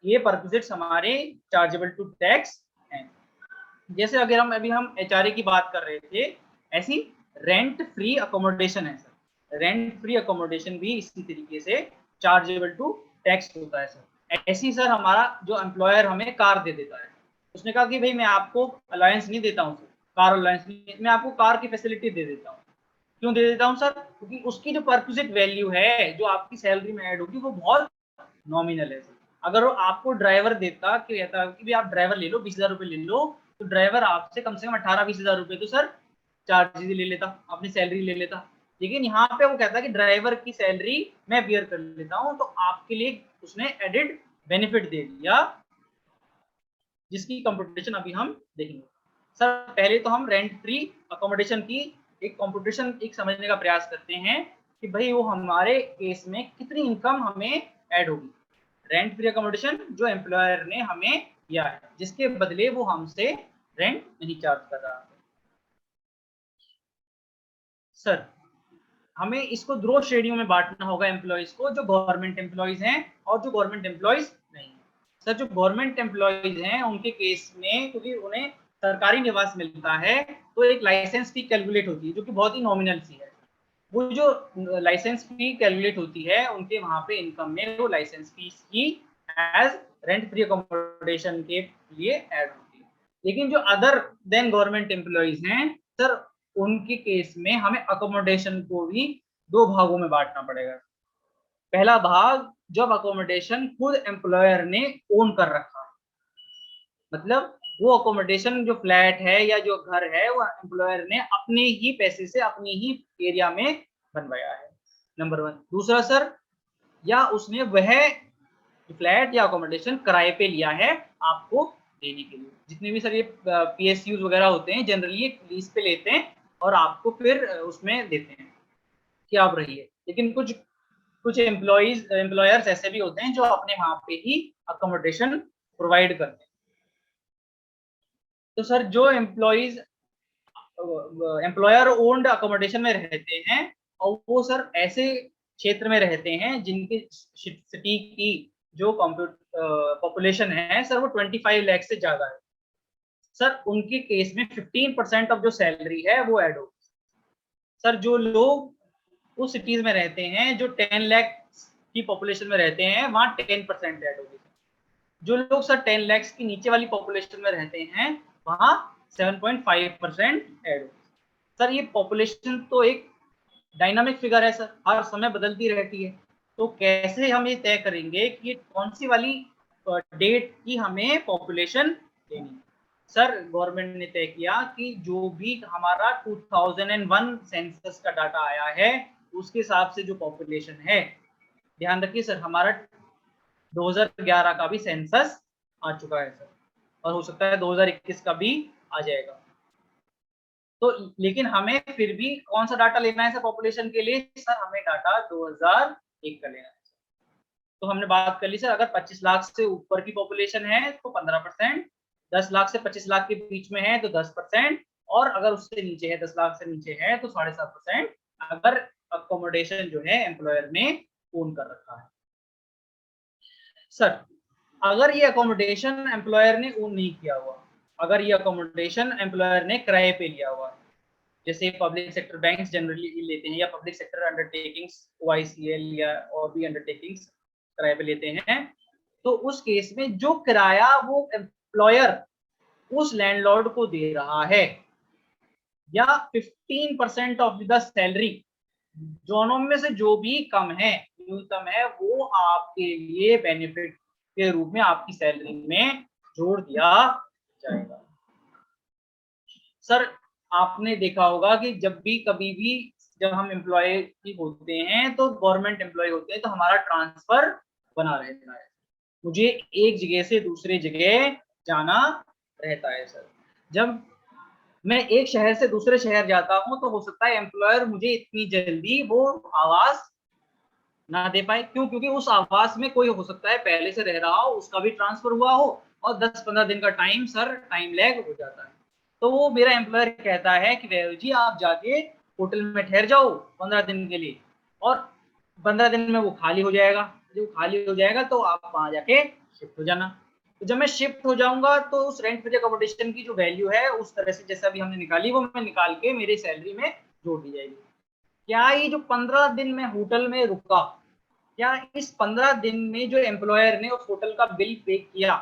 D: ये परक्विजिट्स हमारे चार्जेबल टू टैक्स हैं। जैसे अगर हम HRA की बात कर रहे थे, ऐसी रेंट फ्री अकोमोडेशन है सर, रेंट फ्री अकोमोडेशन भी इसी तरीके से चार्जेबल टू टैक्स होता है सर। ऐसी सर हमारा जो एम्प्लॉयर हमें कार दे देता है, उसने कहा कि भाई मैं आपको अलायंस नहीं देता हूँ सर, कार अलायंस नहीं, मैं आपको कार की फैसिलिटी दे देता हूँ। क्यों दे देता हूँ सर? क्योंकि उसकी जो परक्विजिट वैल्यू है जो आपकी सैलरी में ऐड होगी वो बहुत नॉमिनल है सर। अगर वो आपको ड्राइवर देता कि कहता कि भाई आप ड्राइवर ले लो 20,000 रुपये ले लो, तो ड्राइवर आपसे कम से कम 18-20,000 रुपये तो सर चार्जेस ले लेता, अपनी सैलरी ले लेता। लेकिन यहाँ पे वो कहता है कि ड्राइवर की सैलरी मैं बियर कर लेता हूँ, तो आपके लिए उसने एडेड बेनिफिट दे दिया, जिसकी कंप्यूटेशन अभी हम देखेंगे। सर पहले तो हम रेंट फ्री अकोमोडेशन की एक कंप्यूटेशन एक समझने का प्रयास करते हैं कि भाई वो हमारे केस में कितनी इनकम हमें ऐड होगी। रेंट फ्री अकोमोडेशन जो एम्प्लॉयर ने हमें दिया है, जिसके बदले वो हमसे रेंट नहीं चार्ज कर रहा है। सर हमें इसको दो श्रेणियों में बांटना होगा एम्प्लॉइज को, जो गवर्नमेंट एम्प्लॉइज हैं और जो गवर्नमेंट एम्प्लॉइज नहीं। सर जो गवर्नमेंट एम्प्लॉइज हैं उनके केस में, क्योंकि उन्हें सरकारी निवास मिलता है, तो एक लाइसेंस फी कैलकुलेट होती है जो कि बहुत ही नॉमिनल सी है। वो जो लाइसेंस फी कैलकुलेट होती है उनके वहां पे इनकम में वो लाइसेंस फीस की एज रेंट फ्री अकोमोडेशन के लिए ऐड होती है। लेकिन जो अदर देन गवर्नमेंट एम्प्लॉइज हैं सर, उनके केस में हमें अकोमोडेशन को भी दो भागों में बांटना पड़ेगा। पहला भाग, जब अकोमोडेशन खुद एम्प्लॉयर ने ओन कर रखा है, मतलब वो अकोमोडेशन जो फ्लैट है या जो घर है वो एम्प्लॉयर ने अपने ही पैसे से अपनी ही एरिया में बनवाया है, नंबर 1। दूसरा सर, या उसने वह फ्लैट या अकोमोडेशन किराए पे लिया है आपको देने के लिए। जितने भी सर ये PSUs वगैरह होते हैं जनरली लीज पे लेते हैं और आपको फिर उसमें देते हैं कि आप रहिए। लेकिन कुछ कुछ एम्प्लॉयर्स ऐसे भी होते हैं जो अपने वहां पे ही अकोमोडेशन प्रोवाइड करते हैं। तो सर जो एम्प्लॉयर ओन्ड अकोमोडेशन में रहते हैं और वो सर ऐसे क्षेत्र में रहते हैं जिनकी सिटी की जो पॉपुलेशन है सर वो 25 लाख से ज्यादा है, सर उनके केस में 15% ऑफ जो सैलरी है वो ऐड होगी। सर जो लोग उस सिटीज में रहते हैं जो 10 लाख की पॉपुलेशन में रहते हैं वहां 10% ऐड होगी। जो लोग सर 10 लाख की नीचे वाली पॉपुलेशन में रहते हैं वहां 7.5% ऐड होगी। सर ये पॉपुलेशन तो एक डायनामिक फिगर है सर, हर समय बदलती रहती है, तो कैसे हम ये तय करेंगे कि कौन सी वाली डेट की हमें पॉपुलेशन देनी है। सर गवर्नमेंट ने तय किया कि जो भी हमारा 2001 सेंसस का डाटा आया है उसके हिसाब से जो पॉपुलेशन है, ध्यान रखिए सर हमारा 2011 का भी सेंसस आ चुका है सर, और हो सकता है 2021 का भी आ जाएगा। तो लेकिन हमें फिर भी कौन सा डाटा लेना है सर पॉपुलेशन के लिए? सर हमें डाटा 2001 का लेना है। तो हमने बात कर ली सर, अगर 25 लाख से ऊपर की पॉपुलेशन है तो 15%, 10 लाख से 25 लाख के बीच में है तो 10%, और अगर उससे नीचे है 10 लाख से नीचे है तो 7.5% अगर अकोमोडेशन जो है एम्प्लॉयर ने ओन कर रखा है। सर अगर ये अकोमोडेशन एम्प्लॉयर ने ओन नहीं किया हुआ, अगर ये अकोमोडेशन एम्प्लॉयर ने किराए पे लिया हुआ है, जैसे पब्लिक सेक्टर बैंक्स जनरली लेते हैं या पब्लिक सेक्टर अंडरटेकिंग्स OICL या और भी अंडरटेकिंग्स किराए पे लेते हैं, तो उस केस में जो किराया वो एम्प्लॉयर उस लैंडलॉर्ड को दे रहा है या 15% ऑफ द सैलरी, दोनों में से जो भी कम है, न्यूनतम है, वो आपके लिए बेनिफिट के रूप में आपकी सैलरी में जोड़ दिया जाएगा। सर आपने देखा होगा कि जब भी कभी भी जब हम एम्प्लॉय होते हैं तो गवर्नमेंट एम्प्लॉय होते हैं तो हमारा ट्रांसफर बना रहता है, मुझे एक जगह से दूसरे जगह जाना रहता है। सर जब मैं एक शहर से दूसरे शहर जाता हूं तो हो सकता है एम्प्लॉयर मुझे इतनी जल्दी वो आवास ना दे पाए, क्यों? क्योंकि उस आवास में कोई हो सकता है पहले से रह रहा हो, उसका भी ट्रांसफर हुआ हो और 10-15 दिन का टाइम लैग हो जाता है। तो वो मेरा एम्प्लॉयर कहता है कि वैभव जी आप जाके होटल में ठहर जाओ 15 दिन के लिए, और 15 दिन में वो खाली हो जाएगा, जब खाली हो जाएगा तो आप वहां जाके शिफ्ट हो जाना। तो जब मैं शिफ्ट हो जाऊंगा तो उस रेंट फ्री अकोमोडेशन की जो वैल्यू है उस तरह से जैसा भी हमने निकाली वो मैं निकाल के मेरी सैलरी में जोड़ दी जाएगी। क्या ये जो 15 दिन में होटल में रुका, क्या इस 15 दिन में जो एम्प्लॉयर ने उस होटल का बिल पे किया,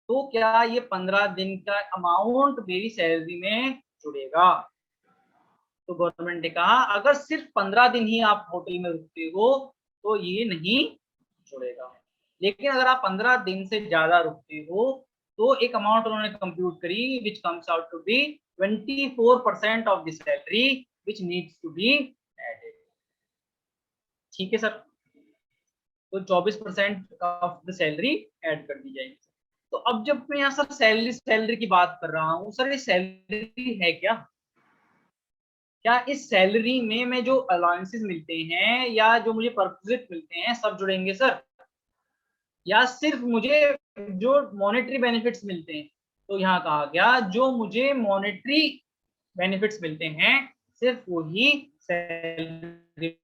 D: तो क्या ये 15 दिन का अमाउंट मेरी सैलरी में जुड़ेगा? तो गवर्नमेंट ने कहा अगर सिर्फ 15 दिन ही आप होटल में रुकते हो तो ये नहीं जुड़ेगा, लेकिन अगर आप 15 दिन से ज्यादा रुकते हो तो एक अमाउंट उन्होंने कंप्यूट करी which comes out to be 24% of the salary which needs to be added. ठीक है सर, तो 24% ऑफ द सैलरी ऐड कर दी जाएगी। तो अब जब मैं यहाँ सर सैलरी की बात कर रहा हूँ, सर ये सैलरी है क्या? क्या इस सैलरी में मैं जो अलाउंसेस मिलते हैं या जो मुझे परक्विजिट मिलते हैं सब जुड़ेंगे सर, या सिर्फ मुझे जो मॉनेटरी बेनिफिट्स मिलते हैं? तो यहाँ कहा गया जो मुझे मॉनेटरी बेनिफिट्स मिलते हैं सिर्फ वही सैलरी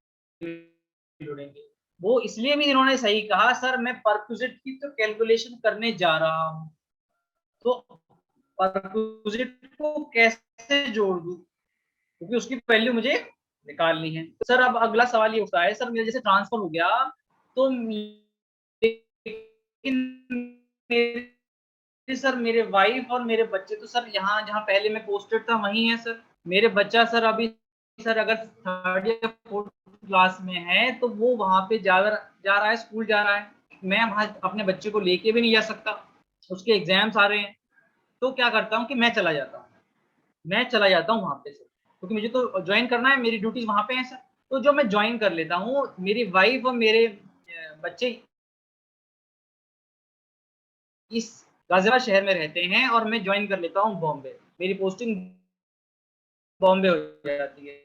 D: जुड़ेंगे। वो इसलिए भी इन्होंने सही कहा सर मैं परक्विजिट की तो कैलकुलेशन करने जा रहा हूँ, तो परक्विजिट को कैसे जोड़ दूं क्योंकि उसकी वैल्यू मुझे निकालनी है। सर अब अगला सवाल ये उठता है सर मेरे जैसे ट्रांसफर हो गया तो सर मेरे वाइफ और मेरे बच्चे तो सर यहाँ जहाँ पहले मैं पोस्टेड था वही है सर, मेरे बच्चा सर अभी सर अगर 3rd या 4th क्लास में है तो वो वहां पे जा रहा है, स्कूल जा रहा है, मैं वहां अपने बच्चे को लेके भी नहीं जा सकता, उसके एग्जाम्स आ रहे हैं, तो क्या करता हूँ कि मैं चला जाता हूँ वहां पे सर, क्योंकि मुझे तो ज्वाइन करना है, मेरी ड्यूटीज वहां पे है सर। तो जो मैं ज्वाइन कर लेता हूँ, मेरी वाइफ और मेरे बच्चे इस गाजियाबाद शहर में रहते हैं और मैं ज्वाइन कर लेता हूँ बॉम्बे, मेरी पोस्टिंग बॉम्बे हो जाती है।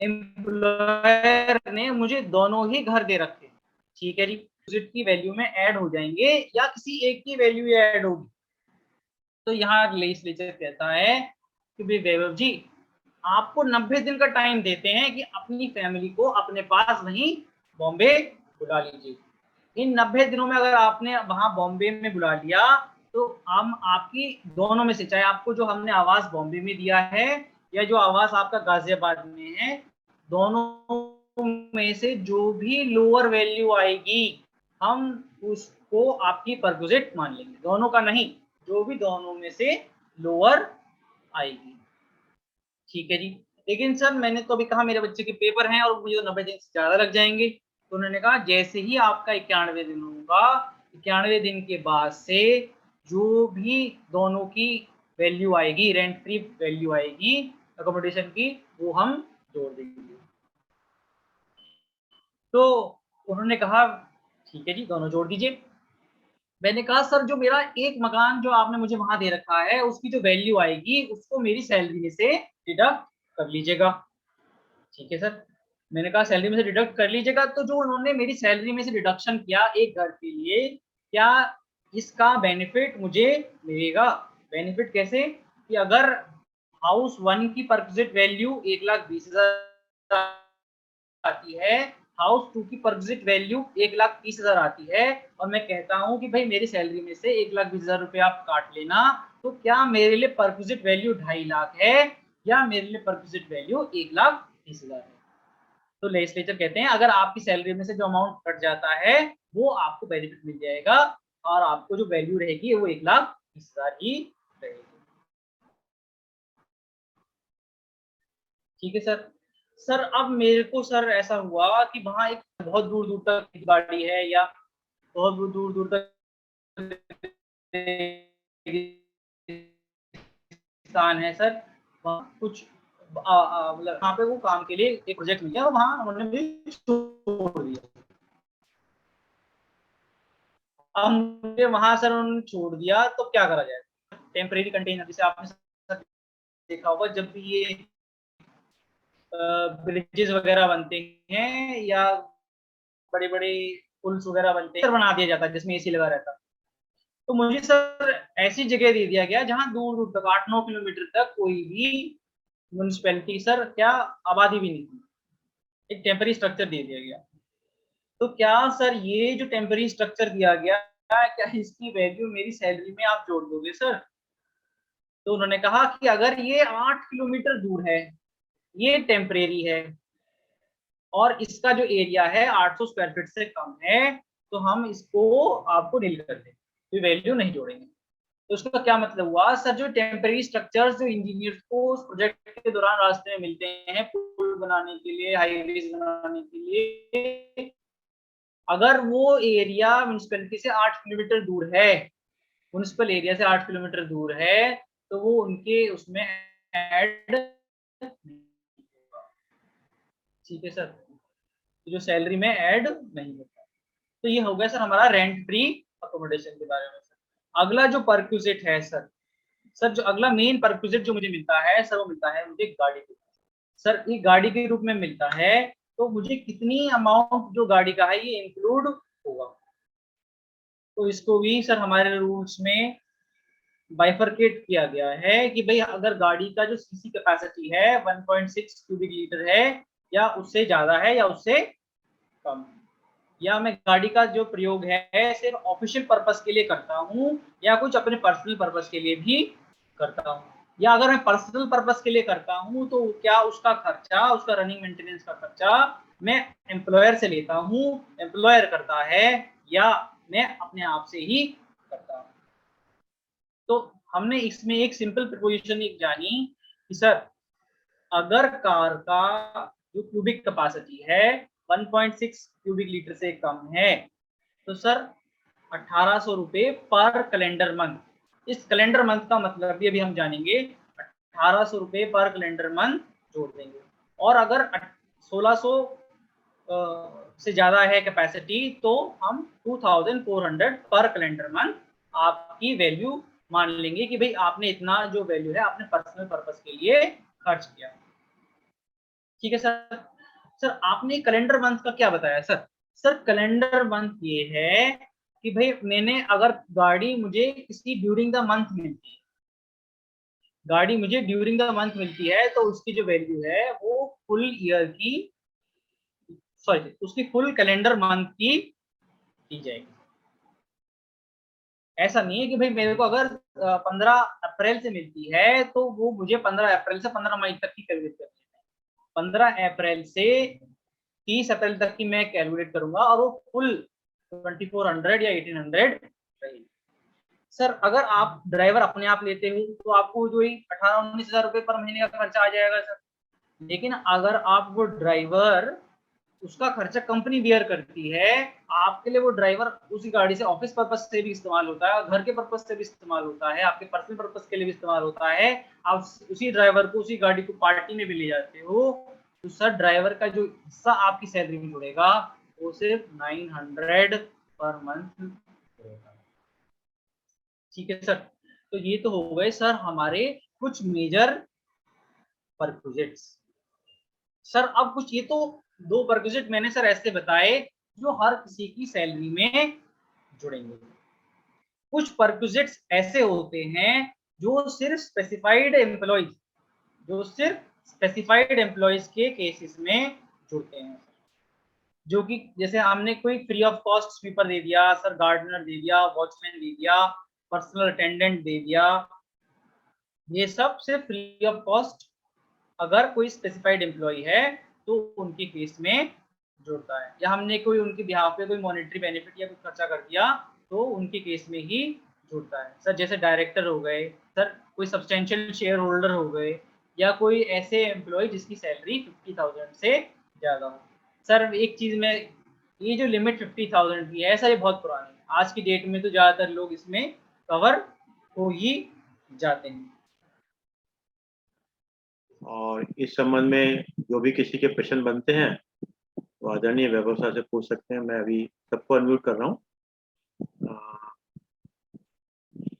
D: एम्प्लॉयर ने मुझे दोनों ही घर दे रखे, ठीक है जी, डिपॉजिट की वैल्यू में ऐड हो जाएंगे या किसी एक की वैल्यू ऐड होगी। तो यहाँ लेजिस्लेचर कहता है कि भाई वैभव जी, आपको 90 दिन का टाइम देते हैं कि अपनी फैमिली को अपने पास वहीं बॉम्बे बुला लीजिए। इन 90 दिनों में अगर आपने वहां बॉम्बे में बुला लिया तो हम आपकी दोनों में से, चाहे आपको जो हमने आवास बॉम्बे में दिया है या जो आवास आपका गाजियाबाद में है, दोनों में से जो भी लोअर वैल्यू आएगी हम उसको आपकी परक्विजिट मान लेंगे, दोनों का नहीं, जो भी दोनों में से लोअर आएगी, ठीक है जी। लेकिन सर मैंने तो अभी कहा मेरे बच्चे के पेपर हैं और मुझे तो 90 दिन से ज्यादा लग जाएंगे। तो उन्होंने कहा जैसे ही आपका 91 दिन होगा, 91 दिन के बाद से जो भी दोनों की वैल्यू आएगी, रेंट फ्री वैल्यू आएगी अकोमोडेशन की, वो हम जोड़ देंगे। तो उन्होंने कहा ठीक है जी, दोनों जोड़ दीजिए। मैंने कहा सर जो मेरा एक मकान जो आपने मुझे वहां दे रखा है उसकी जो वैल्यू आएगी उसको मेरी सैलरी में से डिडक्ट कर लीजिएगा, ठीक है सर। मैंने कहा सैलरी में से डिडक्ट कर लीजिएगा। तो जो उन्होंने मेरी सैलरी में से डिडक्शन किया एक घर के लिए, क्या इसका बेनिफिट मुझे मिलेगा? बेनिफिट कैसे कि अगर हाउस 1 की परक्विजिट वैल्यू 1,20,000 आती है, हाउस 2 की परक्विजिट वैल्यू 1,30,000 आती है और मैं कहता हूं कि भाई मेरी सैलरी में से 1,20,000 रुपये आप काट लेना, तो क्या मेरे लिए परक्विजिट वैल्यू 2.5 लाख है या मेरे लिए परक्विजिट वैल्यू 1,30,000 है? तो लेजिस्लेचर कहते हैं अगर आपकी सैलरी में से जो अमाउंट कट जाता है वो आपको बेनिफिट मिल जाएगा और आपको जो वैल्यू रहेगी वो 1,30,000 ही रहेगी, ठीक है सर। सर अब मेरे को सर ऐसा हुआ कि वहां एक बहुत दूर दूर तक गाड़ी है या बहुत दूर दूर तक स्थान है सर, वहाँ कुछ मतलब वहाँ पे वो काम के लिए एक प्रोजेक्ट मिल गया और वहाँ उन्होंने मुझे छोड़ दिया। अब मुझे वहां सर उन्होंने छोड़ दिया तो क्या करा जाए? टेम्परेरी कंटेनर, जैसे आपने देखा होगा जब भी ये ब्रिजेस वगैरह बनते हैं या बड़े बड़े पुल्स वगैरह बनते हैं, बना दिया जाता है जिसमें एसी लगा रहता है। तो मुझे सर ऐसी जगह दे दिया गया जहां दूर दूर तक 8-9 किलोमीटर तक कोई भी म्यूनिसिपैलिटी सर क्या आबादी भी नहीं थी, एक टेम्पररी स्ट्रक्चर दे दिया गया। तो क्या सर ये जो टेम्पररी स्ट्रक्चर दिया गया, क्या इसकी वैल्यू मेरी सैलरी में आप जोड़ दोगे सर? तो उन्होंने कहा कि अगर ये 8 किलोमीटर दूर है, ये टेम्परेरी है और इसका जो एरिया है 800 स्क्वायर फीट से कम है, तो हम इसको आपको नील कर देंगे, तो वैल्यू नहीं जोड़ेंगे। तो उसका क्या मतलब हुआ सर? जो टेम्पररी स्ट्रक्चर्स जो इंजीनियर्स को उस प्रोजेक्ट के दौरान रास्ते में मिलते हैं पुल बनाने के लिए, हाईवेज बनाने के लिए, अगर वो एरिया म्यूनिसिपैलिटी से 8 किलोमीटर दूर है, म्यूनिसिपल एरिया से 8 किलोमीटर दूर है, तो वो उनके उसमें ऐड नहीं होगा, ठीक है सर, जो सैलरी में ऐड नहीं होता। तो ये हो गया सर हमारा रेंट फ्री अकोमोडेशन के बारे में। सर अगला जो परक्विजिट है सर जो अगला मेन परक्विजिट जो मुझे मिलता है सर, वो मिलता है मुझे गाड़ी के, सर ये गाड़ी के रूप में मिलता है। तो मुझे कितनी अमाउंट जो गाड़ी का है ये इंक्लूड होगा, तो इसको भी सर हमारे रूल्स में बाइफरकेट किया गया है कि भाई अगर गाड़ी का जो सीसी कैपेसिटी है 1.6 क्यूबिक लीटर है या उससे ज्यादा है या उससे कम, या मैं गाड़ी का जो प्रयोग है सिर्फ ऑफिशियल पर्पस के लिए करता हूँ या कुछ अपने पर्सनल पर्पस के लिए भी करता हूँ, या अगर मैं पर्सनल पर्पस के लिए करता हूँ तो क्या उसका खर्चा, उसका रनिंग मेंटेनेंस का खर्चा मैं एम्प्लॉयर से लेता हूँ, एम्प्लॉयर करता है, या मैं अपने आप से ही करता हूँ। तो हमने इसमें एक सिंपल प्रोपोजिशन एक जानी कि सर अगर कार का जो क्यूबिक कैपेसिटी है 1.6 क्यूबिक लीटर से कम है, तो सर 1800 रुपये पर कैलेंडर मंथ, इस कैलेंडर मंथ का मतलब भी अभी हम जानेंगे, 1800 रुपये पर कैलेंडर मंथ जोड़ देंगे। और अगर 1600 से ज्यादा है कैपेसिटी तो हम 2400 पर कैलेंडर मंथ आपकी वैल्यू मान लेंगे कि भाई आपने इतना जो वैल्यू है आपने पर्सनल पर्पस के लिए खर्च किया, ठीक है सर। सर आपने कैलेंडर मंथ का क्या बताया सर? सर कैलेंडर मंथ ये है कि भाई मैंने अगर गाड़ी मुझे किसी ड्यूरिंग द मंथ मिलती है, गाड़ी मुझे ड्यूरिंग द मंथ मिलती है, तो उसकी जो वैल्यू है वो फुल ईयर की, सॉरी उसकी फुल कैलेंडर मंथ की जाएगी। ऐसा नहीं है कि भाई मेरे को अगर 15 अप्रैल से मिलती है तो वो मुझे 15 अप्रैल से 15 मई तक की कैलकुलेट करनी है। 15 अप्रैल से 30 अप्रैल तक की मैं कैलकुलेट करूंगा और वो फुल 2400 या 1800 रहेगी। सर अगर आप ड्राइवर अपने आप लेते हो तो आपको जो 18-19 हजार रुपए पर महीने का खर्चा आ जाएगा सर। लेकिन अगर आप वो ड्राइवर, उसका खर्चा कंपनी बियर करती है, आपके लिए वो ड्राइवर उसी गाड़ी से ऑफिस पर्पस से भी इस्तेमाल होता है, घर के पर्पस से भी इस्तेमाल होता है, आपके पर्सनल पर्पस के लिए भी इस्तेमाल होता है। आप उसी ड्राइवर को, उसी गाड़ी को पार्टी में भी ले जाते हो, तो सर ड्राइवर का जो हिस्सा आपकी सैलरी में जुड़ेगा वो सिर्फ 900 पर मंथ जुड़ेगा। ठीक है सर। तो ये तो हो गए सर हमारे कुछ मेजर परक्विजिट्स। सर अब कुछ, ये तो 2 परक्विजिट मैंने सर ऐसे बताए जो हर किसी की सैलरी में जुड़ेंगे। कुछ परक्विजिट्स ऐसे होते हैं जो सिर्फ स्पेसिफाइड एम्प्लॉइज, जो सिर्फ स्पेसिफाइड एम्प्लॉइज के केसेस में जुड़ते हैं, जो कि जैसे हमने कोई फ्री ऑफ कॉस्ट स्वीपर दे दिया सर, गार्डनर दे दिया, वॉचमैन दे दिया, पर्सनल अटेंडेंट दे दिया, ये सब सिर्फ फ्री ऑफ कॉस्ट अगर कोई स्पेसिफाइड एम्प्लॉय है तो उनके केस में जुड़ता है। या हमने कोई उनके बिहाफ पे कोई मॉनेटरी बेनिफिट या कुछ खर्चा कर दिया तो उनके केस में ही जुड़ता है सर। जैसे डायरेक्टर हो गए सर, कोई सब्सटेंशियल शेयर होल्डर हो गए, या कोई ऐसे एम्प्लॉय जिसकी सैलरी 50,000 से ज़्यादा हो। सर एक चीज़ में, ये जो लिमिट 50,000 की है सर, ये बहुत पुरानी है। आज की डेट में तो ज़्यादातर लोग इसमें कवर हो ही जाते हैं।
A: और इस संबंध में जो भी किसी के प्रश्न बनते हैं वो आदरणीय वैभव साहब से पूछ सकते हैं। मैं अभी सबको अनम्यूट कर रहा हूँ।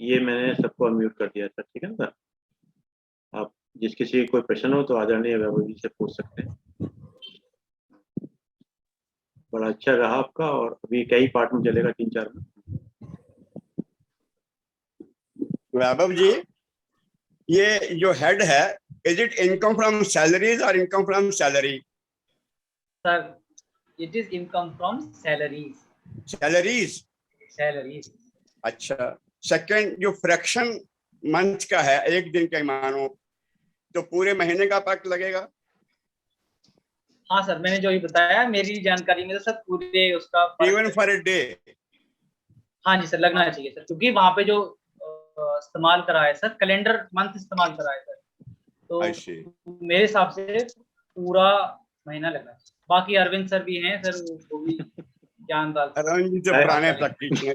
A: ये मैंने सबको अनम्यूट कर दिया सर, ठीक है ना सर? आप जिस किसी कोई प्रश्न हो तो आदरणीय वैभव जी से पूछ सकते हैं। बड़ा अच्छा रहा आपका, और अभी कई पार्ट में चलेगा, 3-4 में।
E: वैभव जी, ये जो हेड है, is it income from salaries और income from salary?
D: Sir it is income from salaries.
E: Salaries,
D: salaries.
E: अच्छा। सेकंड, जो फ्रैक्शन मंथ का है, एक दिन के मानो, तो पूरे महीने का पैक लगेगा?
D: हाँ सर, मैंने जो ही बताया, मेरी जानकारी में तो सर पूरे उसका
E: इवन फॉर ए डे?
D: हाँ जी सर, लगना चाहिए सर, क्योंकि वहाँ पे जो इस्तेमाल करा है सर, कैलेंडर मंथ इस्तेमाल करा है सर, तो मेरे हिसाब से पूरा महीना लगना चाहिए। बाकी अरविंद सर भी हैं सर, वो भी ज्ञान डाल।
E: अरविंद जी तो पुराने प्रैक्टिशनर।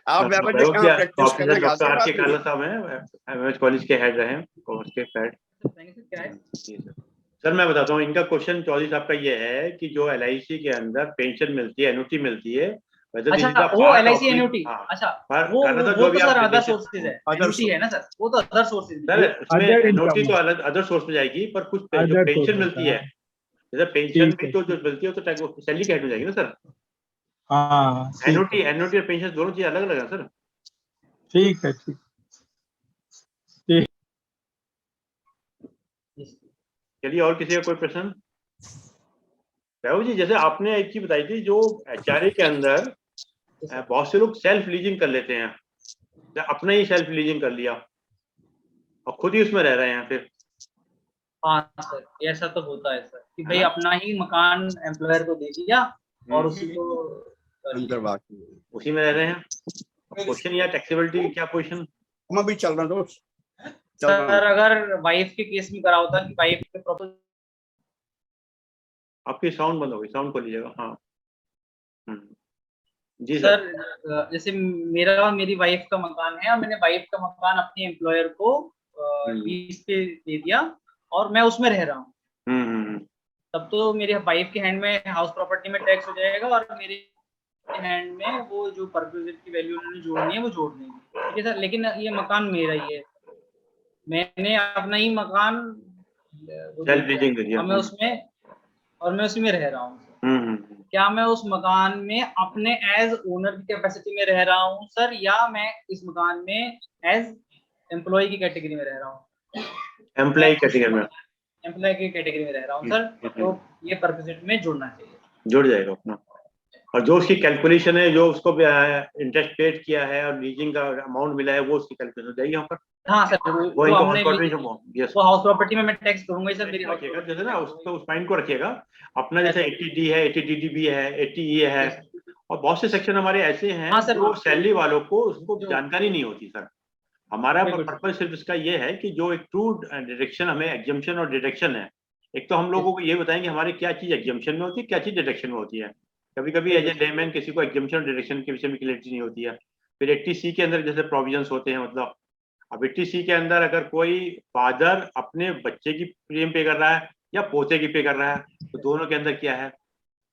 E: आप वैभव जी कहाँ प्रैक्टिस करने
A: डॉक्टर आर के काला साहब हैं, एमएच कॉलेज के हेड रहे हैं, कॉमर्स के हेड।
D: क्या है
A: सर मैं बताता हूँ, इनका क्वेश्चन चौधरी साहब का ये है कि जो एलआईसी के अंदर पेंशन मिलती है, एनुटी मिलती है,
D: अच्छा वो एलआईसी एनुटी, अच्छा वो तो सर अदर सोर्सेज है, एनुटी है ना सर, वो तो अदर सोर्सेज
A: सर, उसमें एनुटी तो अदर सोर्स में जाएगी, पर कुछ जो पेंशन मिलती है, जैसे पेंशन भी तो जो मिलती है तो सैलरी के हेड में जाएगी ना सर।
F: हाँ,
A: एनुटी और पेंशन दोनों चीज अलग अलग है सर।
F: ठीक है, ठीक।
A: चलिए, और किसी का कोई प्रश्न? वैभव जी, जैसे आपने एक चीज बताई थी, जो एचआरए के अंदर बहुत से लोग सेल्फ लीजिंग कर लेते हैं, अपना ही सेल्फ लीजिंग कर लिया और खुद ही उसमें रह रहे हैं फिर।
D: हाँ सर, ऐसा तो होता है सर कि भाई अपना ही मकान एम्प्लॉयर को दे दिया और उसी को
A: उसी में रह रहे हैं। क्वेश्चन या टैक्सेबिलिटी क्या पोजीशन?
E: हम अभी चल रहा दोस्त
D: सर, अगर वाइफ के केस में करा होता कि वाइफ के प्रॉपर।
A: आपकी साउंड बंद हो गई, साउंड खोल लीजिएगा। हाँ जी
D: सर, जैसे मेरा और मेरी वाइफ का मकान है और मैंने वाइफ का मकान अपने एम्प्लॉयर को लीज पे दे दिया और मैं उसमें रह रहा हूँ, तब तो मेरे वाइफ के हैंड में हाउस प्रॉपर्टी में टैक्स हो जाएगा और मेरे हैंड में वो जो परक्विजिट की वैल्यू उन्होंने जोड़नी है वो जोड़ देंगे। ठीक है सर, लेकिन ये मकान मेरा ही है, मैंने अपना ही मकान
A: सेल्फ लीजिंग दे दिया,
D: मैं उसमें और मैं उसी में रह रहा हूँ,
A: हम्म।
D: क्या मैं उस मकान में अपने एज ओनर की कैपेसिटी में रह रहा हूँ सर, या मैं इस मकान में एज एम्प्लॉय की कैटेगरी में रह रहा हूँ?
A: एम्प्लॉय कैटेगरी में,
D: एम्प्लॉय की कैटेगरी में रह रहा हूँ सर, तो ये परक्विजिट में जुड़ना चाहिए।
A: जुड़ जाएगा अपना। और जो उसकी कैलकुलेशन है, जो उसको इंटरेस्ट पेड किया है और लीजिंग का अमाउंट मिला है, वो उसकी कैलकुलेशन हो जाएगी यहाँ पर।
D: हाँ सर,
A: वो
D: जो
A: इनको
D: हमने
A: yes,
D: वो हाउस प्रॉपर्टी में मैं टैक्स करूंगा ही सर, मेरी हाउस
A: रखिएगा
D: प्रॉपर्टी
A: जैसे ना, उसको उस पॉइंट को रखिएगा अपना, जैसे 80D है, 80DDB है, 80E है, और बहुत से सेक्शन हमारे ऐसे हैं
D: हाँ सर,
A: जो सैलरी वालों को उसको
D: जो-
A: जानकारी नहीं होती सर। हमारा
D: बिल्कुल।
A: पर्पज सिर्फ इसका ये है कि जो एक ट्रू डिडक्शन हमें एग्जम्पशन और डिडक्शन है, एक तो हम लोगों को ये बताएंगे हमारे क्या चीज एग्जम्पशन में होती है, क्या चीज डिडक्शन में होती है। कभी कभी एज ए लेमैन किसी को एग्जम्पशन और डिडक्शन के विषय में क्लियरिटी नहीं होती है। फिर 80C के अंदर जैसे प्रोविजंस होते हैं, मतलब अब 80C के अंदर अगर कोई फादर अपने बच्चे की प्रीमियम पे कर रहा है या पोते की पे कर रहा है, तो दोनों के अंदर क्या है,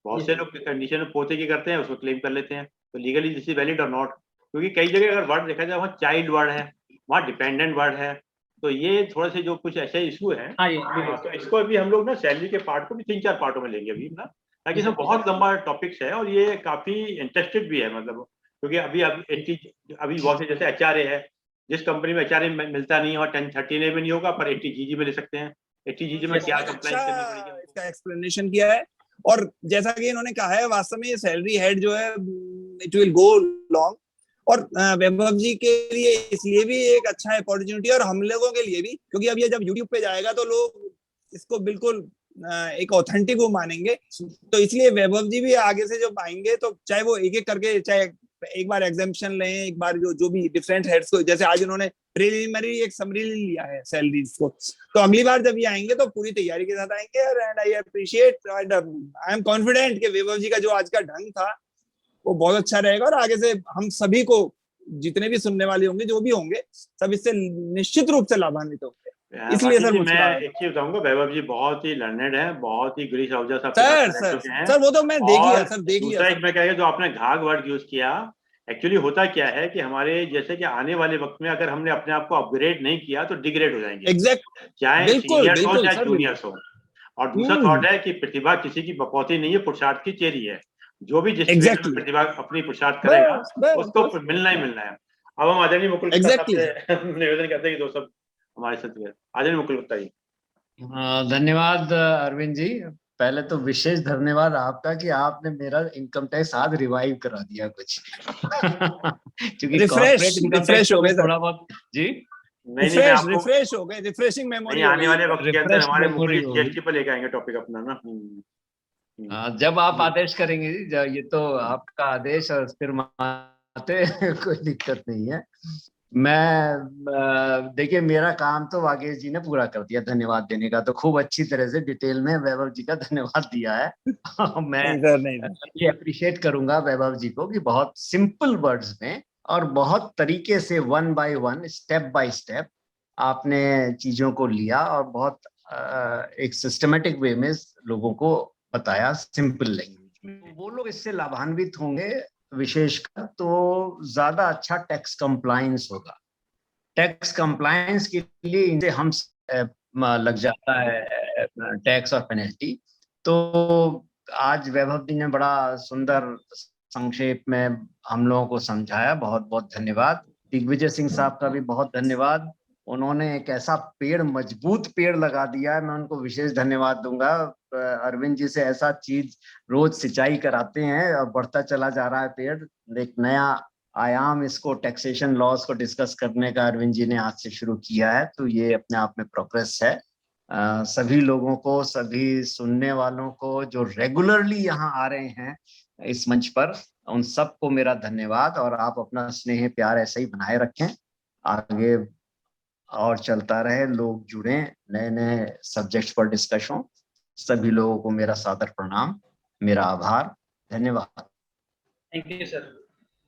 A: बहुत से लोग कंडीशन में पोते की करते हैं, उसको क्लेम कर लेते हैं, तो लीगली दिस इज वैलिड और नॉट। क्योंकि कई जगह अगर वर्ड देखा जाए, वहाँ चाइल्ड वर्ड है, वहाँ डिपेंडेंट वर्ड है, तो ये थोड़े से जो कुछ ऐसे इशू है,
D: हाँ,
A: तो इसको अभी हम लोग ना सैलरी के पार्ट को भी 3-4 पार्टों में लेंगे अभी ना, ताकि इसमें बहुत लंबा टॉपिक्स है और ये काफी इंटरेस्टेड भी है, मतलब क्योंकि अभी बहुत से जैसे HRA है, जिस कंपनी में HRA मिलता नहीं है और 1030A में नहीं होगा, पर 80GG में ले सकते हैं। 80GG में क्या कंप्लाइंस करनी पड़ेगी,
G: इसका एक्सप्लेनेशन किया है। और जैसा कि इन्होंने कहा है, वास्तव में ये सैलरी हेड जो है इट विल गो लॉन्ग, और वैभव जी के लिए इसलिए भी एक अच्छा अपॉर्चुनिटी है, और हम लोगों के लिए भी, क्योंकि अब ये जब यूट्यूब पे जाएगा तो लोग इसको बिल्कुल एक ऑथेंटिक वो मानेंगे। तो इसलिए वैभव जी भी आगे से जब आएंगे तो चाहे वो एक एक करके, चाहे एक बार एग्जामिशन लें, एक बार जो भी डिफरेंट हेड्स को, जैसे आज उन्होंने प्रिलिमिनरी एक समरी लिया है सैलरीज को, तो अगली बार जब ये आएंगे तो पूरी तैयारी के साथ आएंगे। And I appreciate and I am confident कि वैभव जी का जो आज का ढंग था वो बहुत अच्छा रहेगा, और आगे से हम सभी को, जितने भी सुनने वाले होंगे, जो भी होंगे, सब इससे निश्चित रूप से लाभान्वित होंगे। इसलिए सर
A: मैं एक चीज बताऊंगा, वैभव जी बहुत ही लर्नेड है, बहुत ही ग्रीस अफजा
G: सर वो तो मैं देख लिया सर, देख लिया।
A: दूसरा एक मैं कहेगा, जो आपने घाघ वर्ड यूज किया, एक्चुअली होता क्या है कि हमारे जैसे कि आने वाले वक्त में अगर हमने अपने आप को अपग्रेड नहीं किया तो डिग्रेड हो जाएंगे,
G: एग्जैक्ट,
A: चाहे सीनियर्स हो चाहे
G: सर,
A: जूनियर्स हो। और दूसरा थॉट है कि प्रतिभा किसी की बकौती नहीं है, पुरुषार्थ की चेरी है। जो भी जिस फील्ड में प्रतिभा अपनी पुरुषार्थ करेगा उसको मिलना ही मिलना है। अब हम आदरणीय मुकुल गुप्ता साहब से निवेदन करते हैं कि दो सब हमारे साथ में। आदरणीय मुकुल गुप्ता जी।
H: धन्यवाद अरविंद जी। पहले तो विशेष धन्यवाद आपका कि आपने मेरा इनकम टैक्स आज रिवाइव करा दिया कुछ क्योंकि
G: रिफ्रेश हो गए
H: थोड़ा बहुत जी,
G: रिफ्रेश हो गए, रिफ्रेशिंग मेमोरी।
A: आने वाले वक्त के अंदर हमारे मुकुल जी GST पर लेके आएंगे टॉपिक अपना ना।
H: जब आप आदेश करेंगे, ये तो आपका आदेश, और फिर मानते कोई दिक्कत नहीं है। मैं देखिए, मेरा काम तो वागेश जी ने पूरा कर दिया धन्यवाद देने का, तो खूब अच्छी तरह से डिटेल में वैभव जी का धन्यवाद दिया है। मैं ये अप्रिशिएट करूंगा वैभव जी को कि बहुत सिंपल वर्ड्स में और बहुत तरीके से 1 by 1 स्टेप बाय स्टेप आपने चीजों को लिया और बहुत एक सिस्टमेटिक वे में लोगों को बताया, सिंपल लैंग्वेज में। वो लोग इससे लाभान्वित होंगे विशेषकर, तो ज्यादा अच्छा टैक्स कंप्लायंस होगा। टैक्स कंप्लायंस के लिए इनसे हम लग जाता है टैक्स और पेनल्टी। तो आज वैभव जी ने बड़ा सुंदर संक्षेप में हम लोगों को समझाया, बहुत बहुत धन्यवाद। दिग्विजय सिंह साहब का भी बहुत धन्यवाद, उन्होंने एक ऐसा पेड़, मजबूत पेड़ लगा दिया है, मैं उनको विशेष धन्यवाद दूंगा। अरविंद जी से ऐसा चीज रोज सिंचाई कराते हैं और बढ़ता चला जा रहा है पेड़। एक नया आयाम इसको टैक्सेशन लॉस को डिस्कस करने का अरविंद जी ने आज से शुरू किया है, तो ये अपने आप में प्रोग्रेस है। सभी लोगों को, सभी सुनने वालों को जो रेगुलरली यहाँ आ रहे हैं इस मंच पर, उन सबको मेरा धन्यवाद। और आप अपना स्नेह प्यार ऐसे ही बनाए रखें, आगे और चलता रहे, लोग जुड़े, नए नए सब्जेक्ट्स पर डिस्कस हो। सभी लोगों को मेरा सादर प्रणाम, मेरा आभार, धन्यवाद।
D: Thank you sir,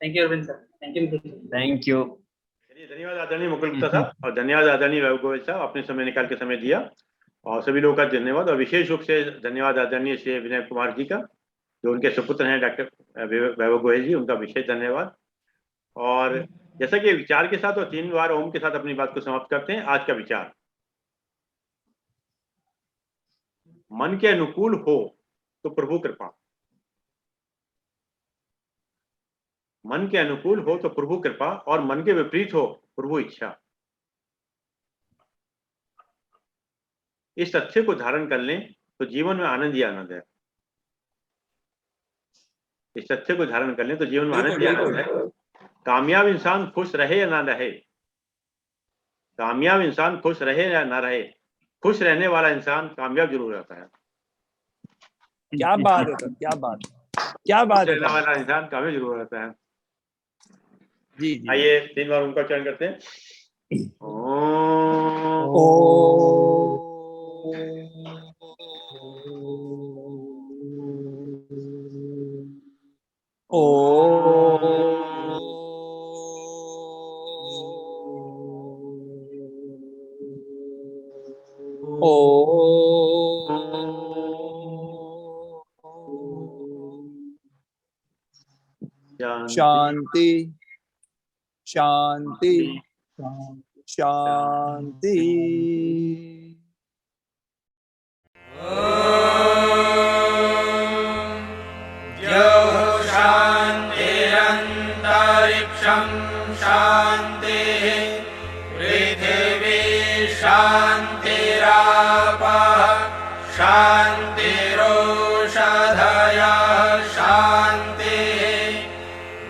D: thank you Arvind sir, thank you.
H: Thank you.
A: धन्यवाद आदरणीय मुकुल गुप्ता साहब, और धन्यवाद आदरणीय वैभव गोयल साहब, अपने समय निकाल के समय दिया, और सभी लोगों का धन्यवाद। और विशेष रूप से धन्यवाद आदरणीय श्री विनय कुमार जी का, जो उनके सुपुत्र हैं डॉक्टर वैभव गोयल जी, उनका विशेष धन्यवाद। और जैसा कि विचार के साथ और 3 बार ओम के साथ अपनी बात को समाप्त करते हैं। आज का विचार, मन के अनुकूल हो तो प्रभु कृपा, मन के अनुकूल हो तो प्रभु कृपा, और मन के विपरीत हो प्रभु इच्छा। इस तथ्य को धारण कर लें तो जीवन में आनंद ही आनंद है। इस तथ्य को धारण कर लें तो जीवन में आनंद ही आनंद है। कामयाब इंसान खुश रहे या ना रहे, कामयाब इंसान खुश रहे या ना रहे, खुश रहने वाला इंसान कामयाब जरूर रहता है।
G: क्या बात है सर, क्या बात, क्या बात है।
A: रहने वाला इंसान कामयाब जरूर रहता है।
G: जी जी।
A: आइए 3 बार उनका उच्चारण करते हैं।
G: शांति शांति शांति।
I: शान्तिरन्तरिक्षं शान्तिः पृथिवी शान्तिरापः शान्तिरोषधयः शान्तिः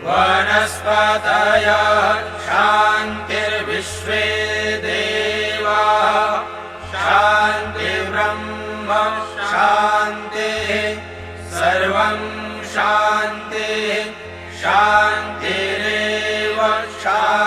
I: वनस्पतयः शान्तिर्विश्वे देवाः शान्तिर्ब्रह्म शान्तिः सर्वं शान्तिः शान्तिरेव शान्तिः।